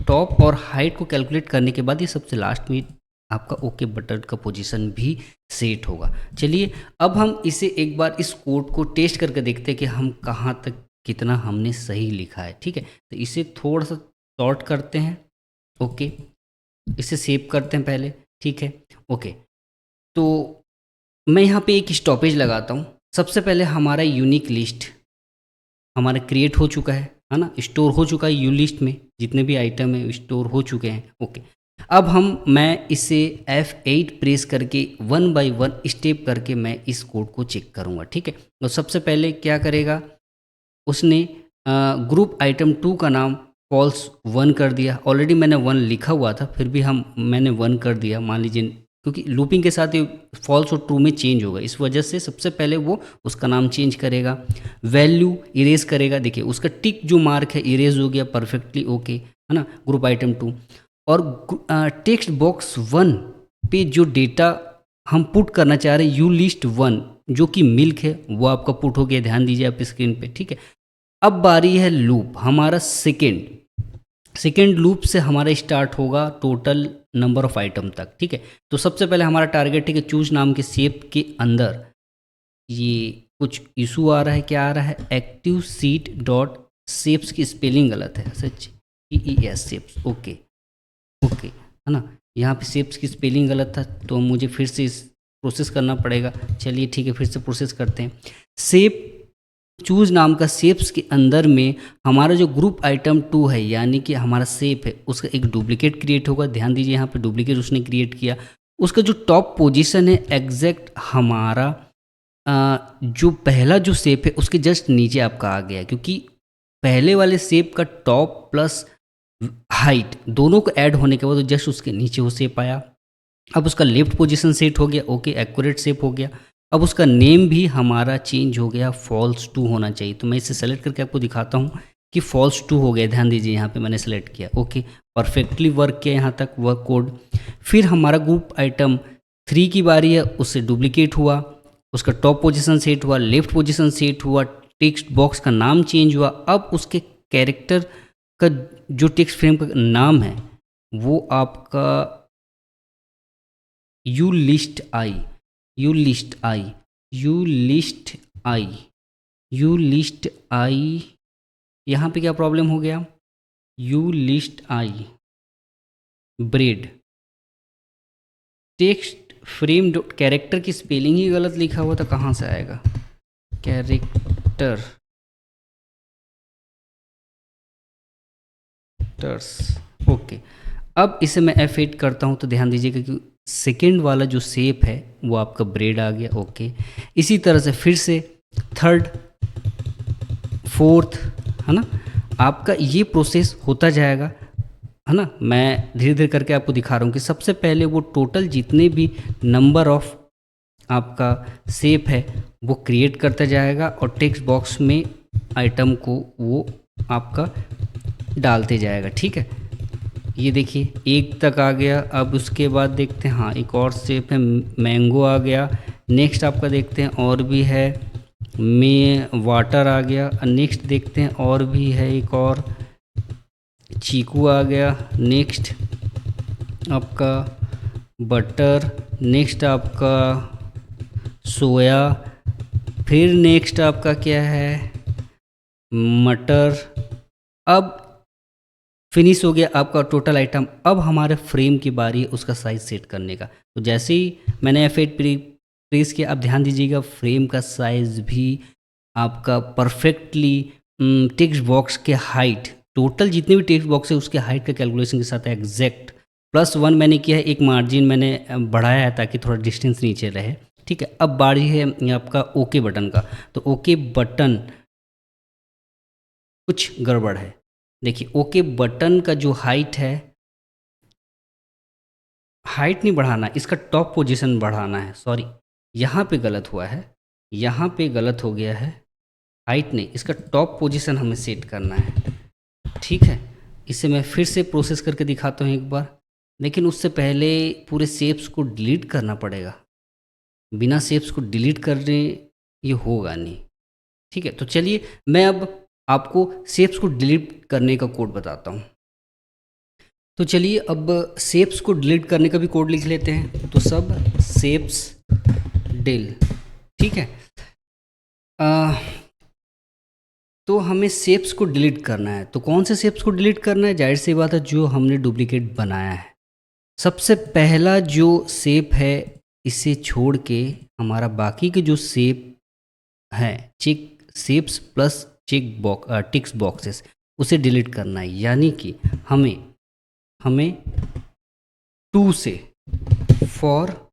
Speaker 1: टॉप और हाइट को कैलकुलेट करने के बाद ये सबसे लास्ट में आपका ओके बटन का पोजीशन भी सेट होगा। चलिए अब हम इसे एक बार इस कोड को टेस्ट करके देखते हैं कि हम कहाँ तक कितना हमने सही लिखा है, ठीक है। तो इसे थोड़ा सा सॉर्ट करते हैं, ओके, इसे सेव करते हैं पहले, ठीक है, ओके। तो मैं यहाँ पे एक स्टॉपेज लगाता हूँ। सबसे पहले हमारा यूनिक लिस्ट हमारा क्रिएट हो चुका है ना, स्टोर हो चुका है। यू लिस्ट में जितने भी आइटम है स्टोर हो चुके हैं, ओके। अब मैं इसे F8 प्रेस करके 1 बाय 1 स्टेप करके मैं इस कोड को चेक करूँगा, ठीक है। तो सबसे पहले क्या करेगा, उसने ग्रुप आइटम 2 का नाम फॉल्स 1 कर दिया। ऑलरेडी मैंने 1 लिखा हुआ था, फिर भी मैंने 1 कर दिया, मान लीजिए, क्योंकि लूपिंग के साथ ये फॉल्स और ट्रू में चेंज होगा, इस वजह से सबसे पहले वो उसका नाम चेंज करेगा। वैल्यू इरेज करेगा, देखिए उसका टिक जो मार्क है इरेज हो गया परफेक्टली, ओके, है ना, ग्रुप आइटम 2। और टेक्स्ट बॉक्स 1 पे जो डेटा हम पुट करना चाह रहे हैं, यू लिस्ट 1 जो कि मिल्क है, वो आपका पुट हो गया। ध्यान दीजिए आप स्क्रीन पे, ठीक है। अब बारी है लूप, हमारा सेकेंड लूप से हमारा स्टार्ट होगा टोटल नंबर ऑफ आइटम तक, ठीक है। तो सबसे पहले हमारा टारगेट है कि चूज नाम के शेप के अंदर ये कुछ इशू आ रहा है। क्या आ रहा है? एक्टिव सीट डॉट शेप्स की स्पेलिंग गलत है, सच, EES शेप्स, ओके ओके, है ना। यहाँ पे शेप्स की स्पेलिंग गलत था, तो मुझे फिर से इस प्रोसेस करना पड़ेगा। चलिए ठीक है, फिर से प्रोसेस करते हैं। शेप चूज नाम का शेप्स के अंदर में हमारा जो ग्रुप आइटम 2 है, यानी कि हमारा शेप है, उसका एक डुप्लीकेट क्रिएट होगा। ध्यान दीजिए यहाँ पे डुप्लीकेट उसने क्रिएट किया। उसका जो टॉप पोजीशन है एग्जैक्ट हमारा जो पहला जो शेप है उसके जस्ट नीचे आपका आ गया, क्योंकि पहले वाले शेप का टॉप प्लस हाइट दोनों को ऐड होने के बाद जस्ट उसके नीचे वो शेप आया। अब उसका लेफ्ट पोजीशन सेट हो गया, ओके, एक्यूरेट शेप हो गया। अब उसका नेम भी हमारा चेंज हो गया, फॉल्स 2 होना चाहिए। तो मैं इसे सेलेक्ट करके आपको दिखाता हूँ कि फॉल्स 2 हो गया। ध्यान दीजिए यहाँ पे मैंने सेलेक्ट किया, ओके, परफेक्टली वर्क किया यहाँ तक वह कोड। फिर हमारा ग्रुप आइटम 3 की बारी है, उससे डुप्लीकेट हुआ, उसका टॉप पोजीशन सेट हुआ, लेफ्ट पोजीशन सेट हुआ, टेक्स्ट बॉक्स का नाम चेंज हुआ। अब उसके कैरेक्टर का जो टेक्स्ट फ्रेम का नाम है वो आपका U list I, U list I, U list I, U list I. यहाँ पे क्या प्रॉब्लम हो गया? U list I bread text frame dot character की स्पेलिंग ही गलत लिखा हुआ था, कहाँ से आएगा? Characters, okay. अब इसे मैं F8 करता हूँ तो ध्यान दीजिएगा कि सेकेंड वाला जो शेप है वो आपका ब्रेड आ गया, ओके। इसी तरह से फिर से थर्ड, फोर्थ, है ना, आपका ये प्रोसेस होता जाएगा, है ना। मैं धीरे धीरे करके आपको दिखा रहा हूँ कि सबसे पहले वो टोटल जितने भी नंबर ऑफ आपका शेप है वो क्रिएट करता जाएगा और टेक्स्ट बॉक्स में आइटम को वो आपका डालते जाएगा, ठीक है। ये देखिए 1 तक आ गया। अब उसके बाद देखते हैं, हाँ एक और शेप है, मैंगो आ गया। नेक्स्ट आपका देखते हैं और भी है, में वाटर आ गया। नेक्स्ट देखते हैं और भी है, एक और चीकू आ गया। नेक्स्ट आपका बटर, नेक्स्ट आपका सोया, फिर नेक्स्ट आपका क्या है, मटर। अब फिनिश हो गया आपका टोटल आइटम। अब हमारे फ्रेम की बारी है उसका साइज सेट करने का। तो जैसे ही मैंने F8 प्रेस किया, अब ध्यान दीजिएगा फ्रेम का साइज भी आपका परफेक्टली टेक्स्ट बॉक्स के हाइट, टोटल जितने भी टेक्स्ट बॉक्स है उसके हाइट का कैलकुलेशन के साथ एग्जैक्ट +1 मैंने किया है। एक मार्जिन मैंने बढ़ाया है ताकि थोड़ा डिस्टेंस नीचे रहे, ठीक है। अब बारी है आपका ओके बटन का। तो ओके बटन कुछ गड़बड़ है, देखिए ओके बटन का जो हाइट है, हाइट नहीं बढ़ाना, इसका टॉप पोजीशन बढ़ाना है। सॉरी, यहाँ पे गलत हुआ है, यहाँ पे गलत हो गया है। हाइट नहीं, इसका टॉप पोजीशन हमें सेट करना है, ठीक है। इसे मैं फिर से प्रोसेस करके दिखाता हूँ एक बार, लेकिन उससे पहले पूरे शेप्स को डिलीट करना पड़ेगा। बिना शेप्स को डिलीट करने ये होगा नहीं, ठीक है। तो चलिए मैं अब आपको शेप्स को डिलीट करने का कोड बताता हूँ। तो चलिए अब शेप्स को डिलीट करने का भी कोड लिख लेते हैं। तो सब शेप्स डिल, ठीक है। तो हमें शेप्स को डिलीट करना है। तो कौन से शेप्स को डिलीट करना है? जाहिर सी बात है जो हमने डुप्लीकेट बनाया है। सबसे पहला जो शेप है इसे छोड़ के हमारा बाकी के जो शेप है, check shapes plus check box ticks boxes, उसे डिलीट करना है। यानी कि हमें 2 से फॉर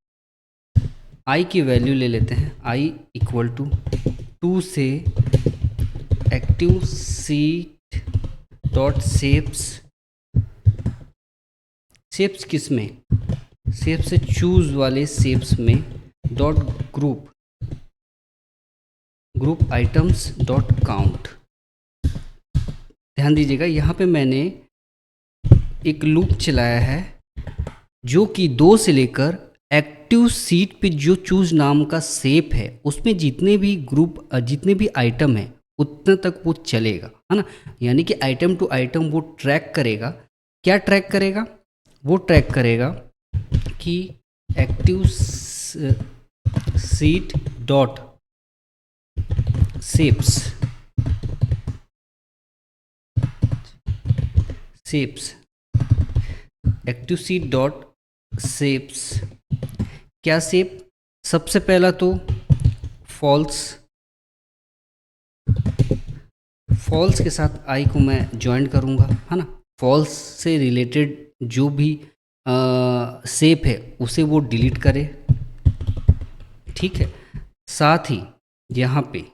Speaker 1: आई की वैल्यू ले लेते हैं, i = 2 से active sheet dot shapes, shapes किस में, शेप से चूज वाले शेप्स में, dot group items dot count. ध्यान दीजिएगा यहाँ पे मैंने एक लूप चलाया है जो कि 2 से लेकर एक्टिव सीट पे जो चूज नाम का शेप है उसमें जितने भी ग्रुप जितने भी आइटम है उतने तक वो चलेगा, है ना। यानी कि आइटम टू आइटम वो ट्रैक करेगा। क्या ट्रैक करेगा? वो ट्रैक करेगा कि active sheet dot shapes active sheet dot shapes, क्या शेप? सबसे पहला तो फॉल्स के साथ आई को मैं ज्वाइन करूँगा, है ना। फॉल्स से रिलेटेड जो भी शेप है उसे वो डिलीट करे, ठीक है। साथ ही यहाँ पे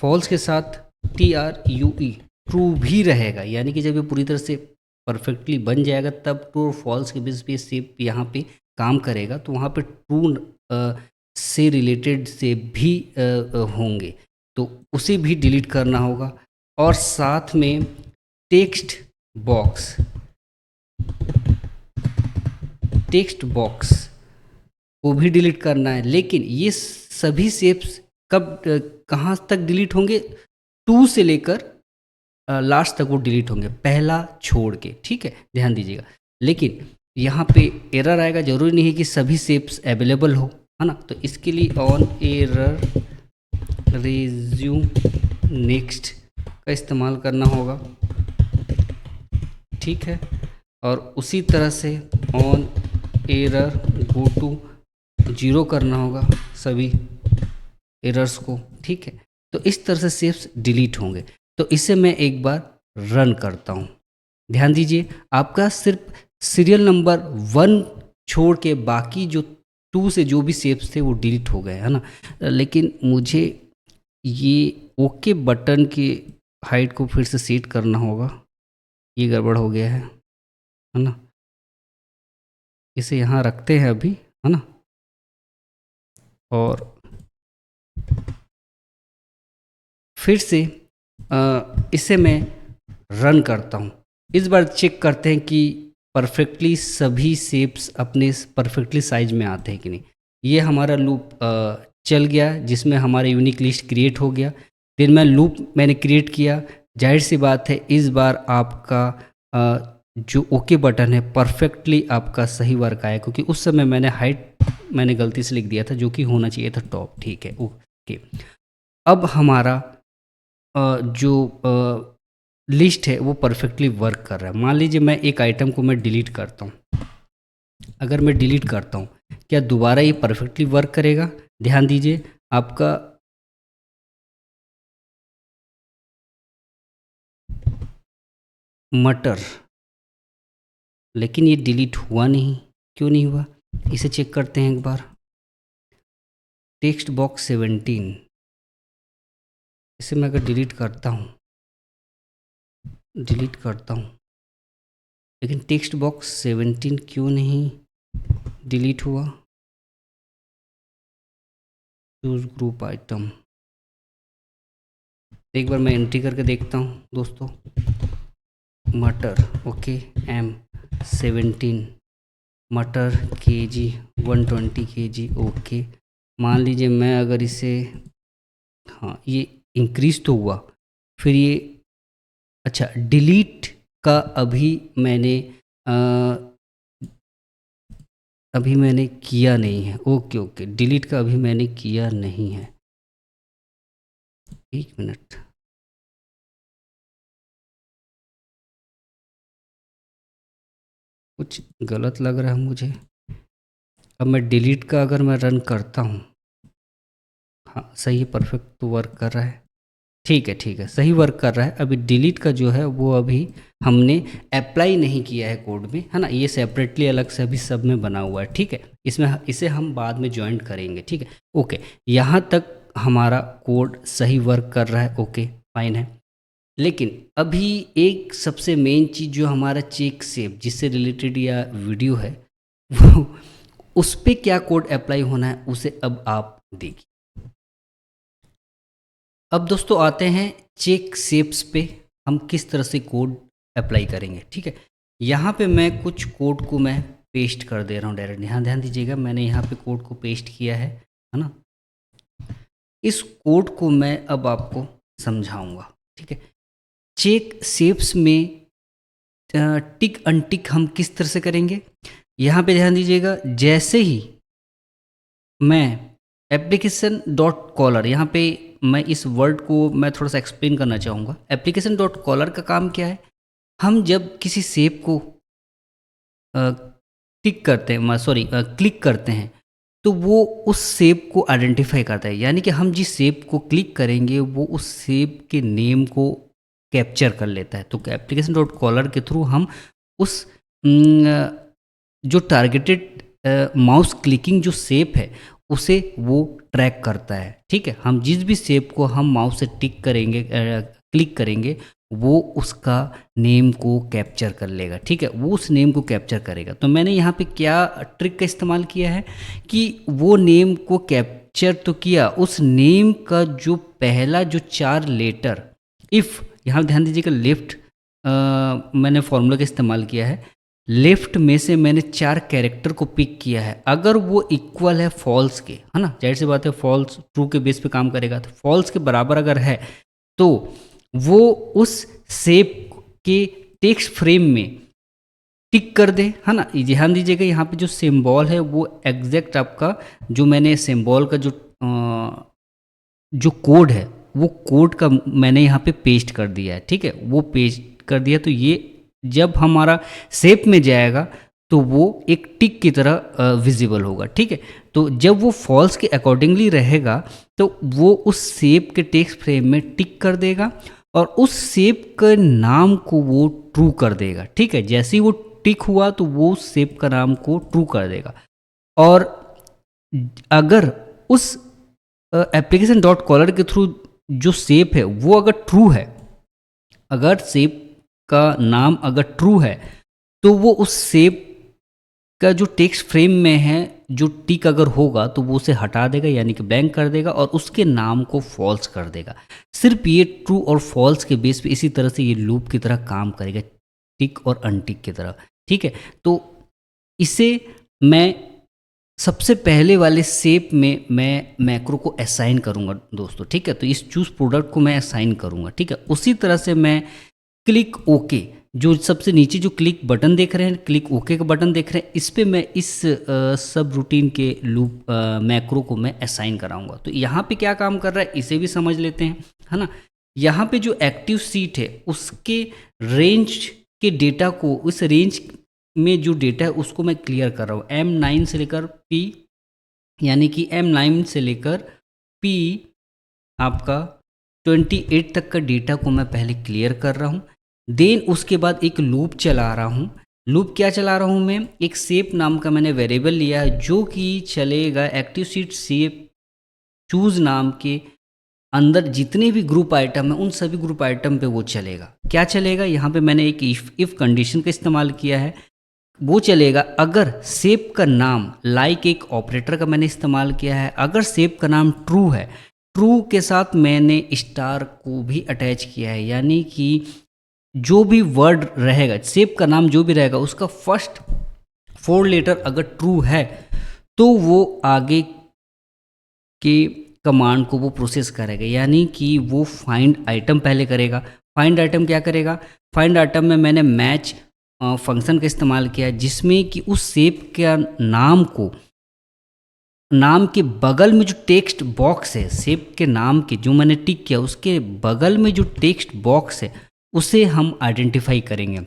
Speaker 1: फॉल्स के साथ TRUE ट्रू भी रहेगा। यानी कि जब ये पूरी तरह से परफेक्टली बन जाएगा तब ट्रू और फॉल्स के बीच पे शेप यहाँ पे काम करेगा। तो वहाँ पे ट्रू से रिलेटेड से भी होंगे तो उसे भी डिलीट करना होगा। और साथ में टेक्स्ट बॉक्स टेक्स्ट बॉक्स को भी डिलीट करना है, लेकिन ये सभी शेप्स कब कहाँ तक डिलीट होंगे, 2 से लेकर लास्ट तक वो डिलीट होंगे, पहला छोड़ के, ठीक है, ध्यान दीजिएगा। लेकिन यहाँ पे एरर आएगा, जरूरी नहीं है कि सभी शेप्स अवेलेबल हो, है ना। तो इसके लिए ऑन एरर रिज्यूम नेक्स्ट का इस्तेमाल करना होगा, ठीक है। और उसी तरह से ऑन एरर गो टू 0 करना होगा सभी एरर्स को, ठीक है। तो इस तरह से शेप्स डिलीट होंगे। तो इसे मैं एक बार रन करता हूँ। ध्यान दीजिए, आपका सिर्फ सीरियल नंबर 1 छोड़ के बाकी जो 2 से जो भी शेप्स थे वो डिलीट हो गए, है ना। लेकिन मुझे ये ओके बटन की हाइट को फिर से सेट करना होगा, ये गड़बड़ हो गया है ना। इसे यहाँ रखते हैं अभी, है ना। और फिर से इसे मैं रन करता हूँ। इस बार चेक करते हैं कि परफेक्टली सभी शेप्स अपने परफेक्टली साइज में आते हैं कि नहीं। ये हमारा लूप चल गया, जिसमें हमारा यूनिक लिस्ट क्रिएट हो गया। फिर मैंने क्रिएट किया, जाहिर सी बात है इस बार आपका जो ओके बटन है परफेक्टली आपका सही वर्क आया, क्योंकि उस समय मैंने गलती से लिख दिया था, जो कि होना चाहिए था टॉप, ठीक है, ओके। अब हमारा जो लिस्ट है वो परफेक्टली वर्क कर रहा है। मान लीजिए मैं एक आइटम को मैं डिलीट करता हूँ, अगर मैं डिलीट करता हूँ, क्या दोबारा ये परफेक्टली वर्क करेगा? ध्यान दीजिए, आपका मटर, लेकिन ये डिलीट हुआ नहीं, क्यों नहीं हुआ, इसे चेक करते हैं एक बार। टेक्स्ट बॉक्स 17, इसे मैं अगर डिलीट करता हूँ, लेकिन टेक्स्ट बॉक्स 17 क्यों नहीं डिलीट हुआ? चूज ग्रुप आइटम, एक बार मैं एंट्री करके देखता हूँ दोस्तों। मटर, ओके, M17 मटर kg 120 kg, ओके। मान लीजिए मैं अगर इसे, हाँ ये इंक्रीज तो हुआ, फिर ये, अच्छा डिलीट का अभी मैंने किया नहीं है, ओके, डिलीट का अभी मैंने किया नहीं है। एक मिनट, कुछ गलत लग रहा है मुझे। अब मैं डिलीट का अगर मैं रन करता हूँ, हाँ सही है, परफेक्ट तो वर्क कर रहा है, ठीक है, सही वर्क कर रहा है। अभी डिलीट का जो है वो अभी हमने अप्लाई नहीं किया है कोड में, है ना। ये सेपरेटली अलग से अभी सब में बना हुआ है, ठीक है। इसे हम बाद में ज्वाइन करेंगे, ठीक है, ओके। यहाँ तक हमारा कोड सही वर्क कर रहा है, ओके फाइन है। लेकिन अभी एक सबसे मेन चीज़ जो हमारा चेक शेप जिससे रिलेटेड या वीडियो है वो उस पर क्या कोड अप्लाई होना है, उसे अब आप देखिए। अब दोस्तों आते हैं चेक शेप्स पे, हम किस तरह से कोड अप्लाई करेंगे, ठीक है। यहाँ पे मैं कुछ कोड को मैं पेस्ट कर दे रहा हूँ डायरेक्ट। यहाँ ध्यान दीजिएगा, मैंने यहाँ पे कोड को पेस्ट किया है ना। इस कोड को मैं अब आपको समझाऊंगा, ठीक है। चेक शेप्स में टिक अनटिक हम किस तरह से करेंगे, यहाँ पे ध्यान दीजिएगा। जैसे ही मैं एप्लीकेशन डॉट कॉलर, यहाँ पे मैं इस वर्ड को मैं थोड़ा सा एक्सप्लेन करना चाहूँगा। एप्लीकेशन डॉट कॉलर का काम क्या है, हम जब किसी शेप को क्लिक करते हैं तो वो उस शेप को आइडेंटिफाई करता है। यानी कि हम जिस शेप को क्लिक करेंगे वो उस शेप के नेम को कैप्चर कर लेता है। तो एप्लीकेशन डॉट कॉलर के थ्रू हम उस जो टारगेटेड माउस क्लिकिंग जो शेप है उसे वो ट्रैक करता है, ठीक है। हम जिस भी शेप को हम माउस से क्लिक करेंगे वो उसका नेम को कैप्चर कर लेगा, ठीक है, वो उस नेम को कैप्चर करेगा। तो मैंने यहाँ पे क्या ट्रिक का इस्तेमाल किया है कि वो नेम को कैप्चर तो किया, उस नेम का जो पहला जो 4 लेटर, इफ़, यहाँ ध्यान दीजिएगा, लेफ्ट मैंने फॉर्मूला का इस्तेमाल किया है। लेफ्ट में से मैंने 4 कैरेक्टर को पिक किया है, अगर वो इक्वल है फॉल्स के, है ना, जाहिर सी बात है फॉल्स ट्रू के बेस पे काम करेगा, तो फॉल्स के बराबर अगर है तो वो उस शेप के टेक्स्ट फ्रेम में टिक कर दे, है ना। ध्यान दीजिएगा यहाँ पे जो सिंबल है वो एग्जैक्ट आपका जो मैंने सिंबल का जो कोड है वो कोड का मैंने यहाँ पे पेस्ट कर दिया है, ठीक है, वो पेस्ट कर दिया। तो ये जब हमारा शेप में जाएगा तो वो एक टिक की तरह विजिबल होगा, ठीक है। तो जब वो फॉल्स के अकॉर्डिंगली रहेगा तो वो उस शेप के टेक्स्ट फ्रेम में टिक कर देगा और उस शेप के नाम को वो ट्रू कर देगा, ठीक है। जैसे ही वो टिक हुआ तो वो शेप का नाम को ट्रू कर देगा। और अगर उस एप्लीकेशन डॉट कॉलर के थ्रू जो शेप है वो अगर ट्रू है, अगर शेप का नाम अगर ट्रू है तो वो उस शेप का जो टेक्स्ट फ्रेम में है जो टिक अगर होगा तो वो उसे हटा देगा, यानी कि ब्लैंक कर देगा और उसके नाम को फॉल्स कर देगा। सिर्फ ये ट्रू और फॉल्स के बेस पे इसी तरह से ये लूप की तरह काम करेगा, टिक और अनटिक की तरह, ठीक है। तो इसे मैं सबसे पहले वाले शेप में मैं मैक्रो को असाइन करूंगा दोस्तों, ठीक है। तो इस चूज प्रोडक्ट को मैं असाइन करूंगा, ठीक है। उसी तरह से मैं क्लिक ओके, जो सबसे नीचे जो क्लिक बटन देख रहे हैं, क्लिक ओके का बटन देख रहे हैं, इस पे मैं इस सब रूटीन के लूप मैक्रो को मैं असाइन कराऊंगा। तो यहाँ पे क्या काम कर रहा है इसे भी समझ लेते हैं, है ना। यहाँ पे जो एक्टिव सीट है उसके रेंज के डेटा को, उस रेंज में जो डेटा है उसको मैं क्लियर कर रहा हूँ। M9 से लेकर P, यानी कि M9 से लेकर P आपका 28 तक का डेटा को मैं पहले क्लियर कर रहा हूँ। देन उसके बाद एक लूप चला रहा हूँ। लूप क्या चला रहा हूँ मैं, एक शेप नाम का मैंने वेरिएबल लिया है जो कि चलेगा एक्टिव सीट शेप चूज नाम के अंदर जितने भी ग्रुप आइटम है उन सभी ग्रुप आइटम पे वो चलेगा। क्या चलेगा, यहाँ पे मैंने एक इफ कंडीशन का इस्तेमाल किया है। वो चलेगा अगर शेप का नाम लाइक एक ऑपरेटर का मैंने इस्तेमाल किया है, अगर शेप का नाम ट्रू है, ट्रू के साथ मैंने स्टार को भी अटैच किया है, यानी कि जो भी वर्ड रहेगा, शेप का नाम जो भी रहेगा उसका फर्स्ट 4 लेटर अगर ट्रू है तो वो आगे के कमांड को वो प्रोसेस करेगा, यानी कि वो फाइंड आइटम पहले करेगा। फाइंड आइटम क्या करेगा, फाइंड आइटम में मैंने मैच फंक्शन का इस्तेमाल किया है जिसमें कि उस शेप के नाम को, नाम के बगल में जो टेक्स्ट बॉक्स है, शेप के नाम के जो मैंने टिक किया उसके बगल में जो टेक्स्ट बॉक्स है उसे हम आइडेंटिफाई करेंगे।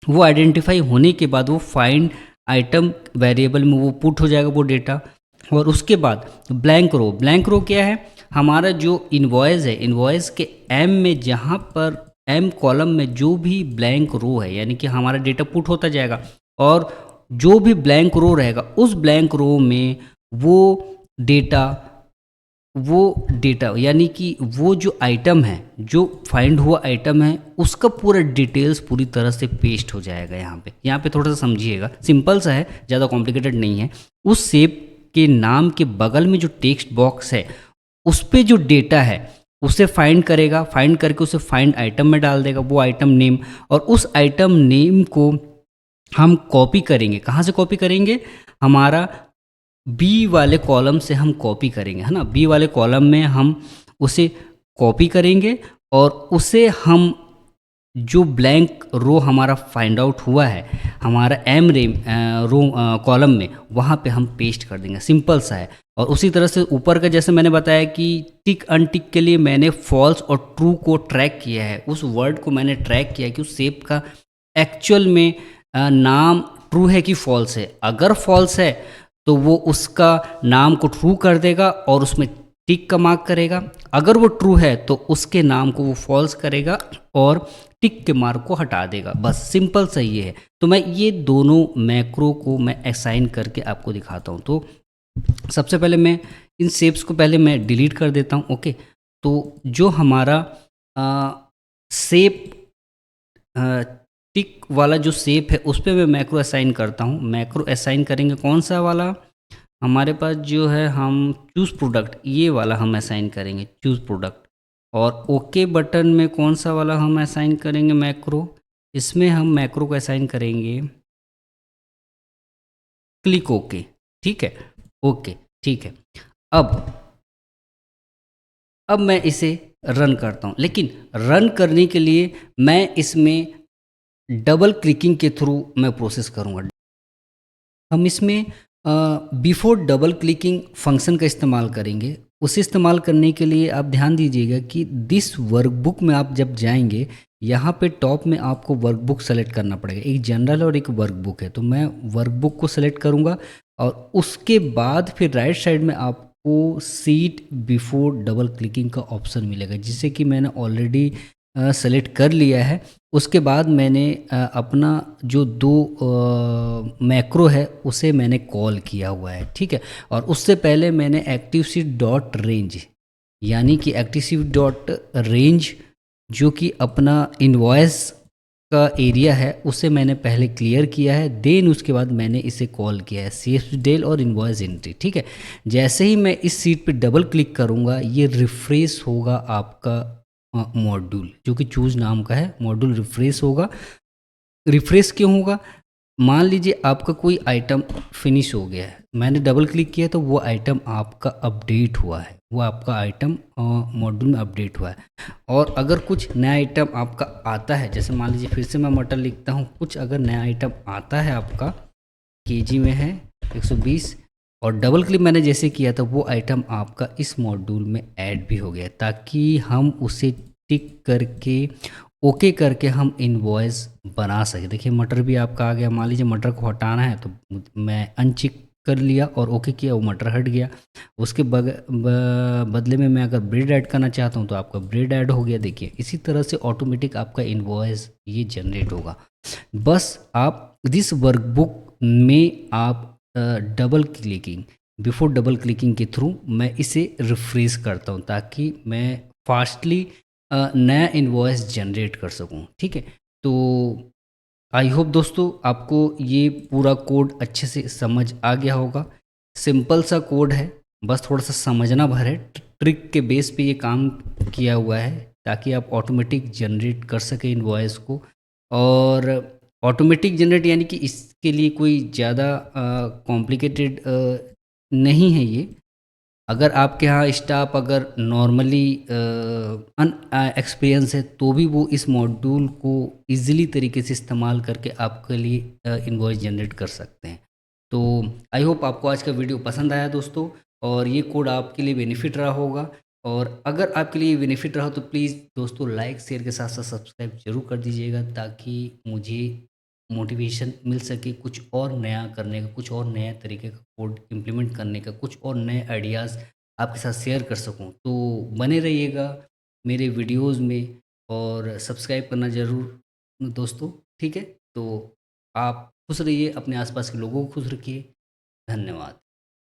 Speaker 1: वो आइडेंटिफाई होने के बाद वो फाइंड आइटम वेरिएबल में वो पुट हो जाएगा वो डेटा। और उसके बाद ब्लैंक रो, ब्लैंक रो क्या है, हमारा जो इन्वॉइस है, इन्वॉइस के एम में जहाँ पर एम कॉलम में जो भी ब्लैंक रो है, यानी कि हमारा डेटा पुट होता जाएगा और जो भी ब्लैंक रो रहेगा उस ब्लैंक रो में वो डेटा यानी कि वो जो आइटम है, जो फाइंड हुआ आइटम है उसका पूरा डिटेल्स पूरी तरह से पेस्ट हो जाएगा। यहाँ पे थोड़ा सा समझिएगा, सिंपल सा है, ज़्यादा कॉम्प्लिकेटेड नहीं है। उस शेप के नाम के बगल में जो टेक्स्ट बॉक्स है उस पे जो डेटा है उसे फाइंड करेगा, फाइंड करके उसे फाइंड आइटम में डाल देगा, वो आइटम नेम, और उस आइटम नेम को हम कॉपी करेंगे। कहाँ से कॉपी करेंगे, हमारा बी वाले कॉलम से हम कॉपी करेंगे, है ना। बी वाले कॉलम में हम उसे कॉपी करेंगे और उसे हम जो ब्लैंक रो हमारा फाइंड आउट हुआ है हमारा एम रो कॉलम में, वहाँ पे हम पेस्ट कर देंगे। सिंपल सा है। और उसी तरह से ऊपर का जैसे मैंने बताया कि टिक अनटिक के लिए मैंने फॉल्स और ट्रू को ट्रैक किया है, उस वर्ड को मैंने ट्रैक किया है कि उस शेप का एक्चुअल में नाम ट्रू है कि फॉल्स है। अगर फॉल्स है तो वो उसका नाम को ट्रू कर देगा और उसमें टिक का मार्क करेगा, अगर वो ट्रू है तो उसके नाम को वो फॉल्स करेगा और टिक के मार्क को हटा देगा। बस सिंपल सा ये है। तो मैं ये दोनों मैक्रो को मैं असाइन करके आपको दिखाता हूँ। तो सबसे पहले मैं इन शेप्स को पहले मैं डिलीट कर देता हूँ, ओके। तो जो हमारा शेप टिक वाला जो शेप है उस पर मैं मैक्रो असाइन करता हूँ। मैक्रो असाइन करेंगे कौन सा वाला, हमारे पास जो है हम चूज़ प्रोडक्ट, ये वाला हम असाइन करेंगे चूज़ प्रोडक्ट। और ओके बटन में कौन सा वाला हम असाइन करेंगे मैक्रो, इसमें हम मैक्रो को असाइन करेंगे क्लिक ओके। ठीक है, ओके, ठीक है। अब अब मैं इसे रन करता हूँ, लेकिन रन करने के लिए मैं इसमें डबल क्लिकिंग के थ्रू मैं प्रोसेस करूँगा। हम इसमें बिफोर डबल क्लिकिंग फंक्शन का इस्तेमाल करेंगे। उसे इस्तेमाल करने के लिए आप ध्यान दीजिएगा कि दिस वर्कबुक में आप जब जाएंगे, यहाँ पे टॉप में आपको वर्कबुक सेलेक्ट करना पड़ेगा। एक जनरल और एक वर्कबुक है, तो मैं वर्कबुक को सेलेक्ट करूँगा और उसके बाद फिर राइट साइड में आपको सीट बिफोर डबल क्लिकिंग का ऑप्शन मिलेगा, जिसे कि मैंने ऑलरेडी सेलेक्ट कर लिया है। उसके बाद मैंने अपना जो दो मैक्रो है उसे मैंने कॉल किया हुआ है, ठीक है। और उससे पहले मैंने एक्टिव सी डॉट रेंज, यानी कि एक्टिव सी डॉट रेंज जो कि अपना इन्वॉइस का एरिया है उसे मैंने पहले क्लियर किया है। देन उसके बाद मैंने इसे कॉल किया है CF डेल और इन्वॉइस एंट्री, ठीक है। जैसे ही मैं इस सीट पे डबल क्लिक करूँगा, ये रिफ्रेश होगा आपका मॉड्यूल, जो कि चूज नाम का है। मॉड्यूल रिफ्रेश होगा। रिफ्रेश क्यों होगा? मान लीजिए आपका कोई आइटम फिनिश हो गया है, मैंने डबल क्लिक किया तो वो आइटम आपका अपडेट हुआ है, वो आपका आइटम मॉड्यूल में अपडेट हुआ है। और अगर कुछ नया आइटम आपका आता है, जैसे मान लीजिए फिर से मैं मटर लिखता हूँ, कुछ अगर नया आइटम आता है आपका केजी में है 120 और डबल क्लिक मैंने जैसे किया तो वो आइटम आपका इस मॉड्यूल में ऐड भी हो गया, ताकि हम उसे टिक करके ओके करके हम इनवॉइस बना सके। देखिए मटर भी आपका आ गया। मान लीजिए मटर को हटाना है तो मैं अनचिक कर लिया और ओके किया, वो मटर हट गया। उसके बदले में मैं अगर ब्रेड ऐड करना चाहता हूँ तो आपका ब्रेड ऐड हो गया। देखिए इसी तरह से ऑटोमेटिक आपका इनवॉइस ये जनरेट होगा। बस आप दिस वर्कबुक में आप double clicking, before double clicking के थ्रू मैं इसे रिफ्रेश करता हूँ, ताकि मैं फास्टली नया इनवॉइस जनरेट कर सकूं, ठीक है। तो आई होप दोस्तों आपको ये पूरा कोड अच्छे से समझ आ गया होगा। सिंपल सा कोड है, बस थोड़ा सा समझना भर है। ट्रिक के बेस पे ये काम किया हुआ है, ताकि आप ऑटोमेटिक जनरेट कर सकें इनवॉइस को। और ऑटोमेटिक जनरेट यानी कि इसके लिए कोई ज़्यादा कॉम्प्लिकेटेड नहीं है ये। अगर आपके यहाँ स्टाफ अगर नॉर्मली अन एक्सपीरियंस है तो भी वो इस मॉड्यूल को इजीली तरीके से इस्तेमाल करके आपके लिए इनवॉइस जनरेट कर सकते हैं। तो आई होप आपको आज का वीडियो पसंद आया दोस्तों, और ये कोड आपके लिए बेनिफिट रहा होगा। और अगर आपके लिए बेनिफिट रहा तो प्लीज़ दोस्तों लाइक शेयर के साथ साथ सब्सक्राइब जरूर कर दीजिएगा, ताकि मुझे मोटिवेशन मिल सके कुछ और नया करने का, कुछ और नया तरीके का कोड इम्प्लीमेंट करने का, कुछ और नए आइडियाज़ आपके साथ शेयर कर सकूं। तो बने रहिएगा मेरे वीडियोस में और सब्सक्राइब करना ज़रूर दोस्तों, ठीक है। तो आप खुश रहिए, अपने आसपास के लोगों को खुश रखिए। धन्यवाद।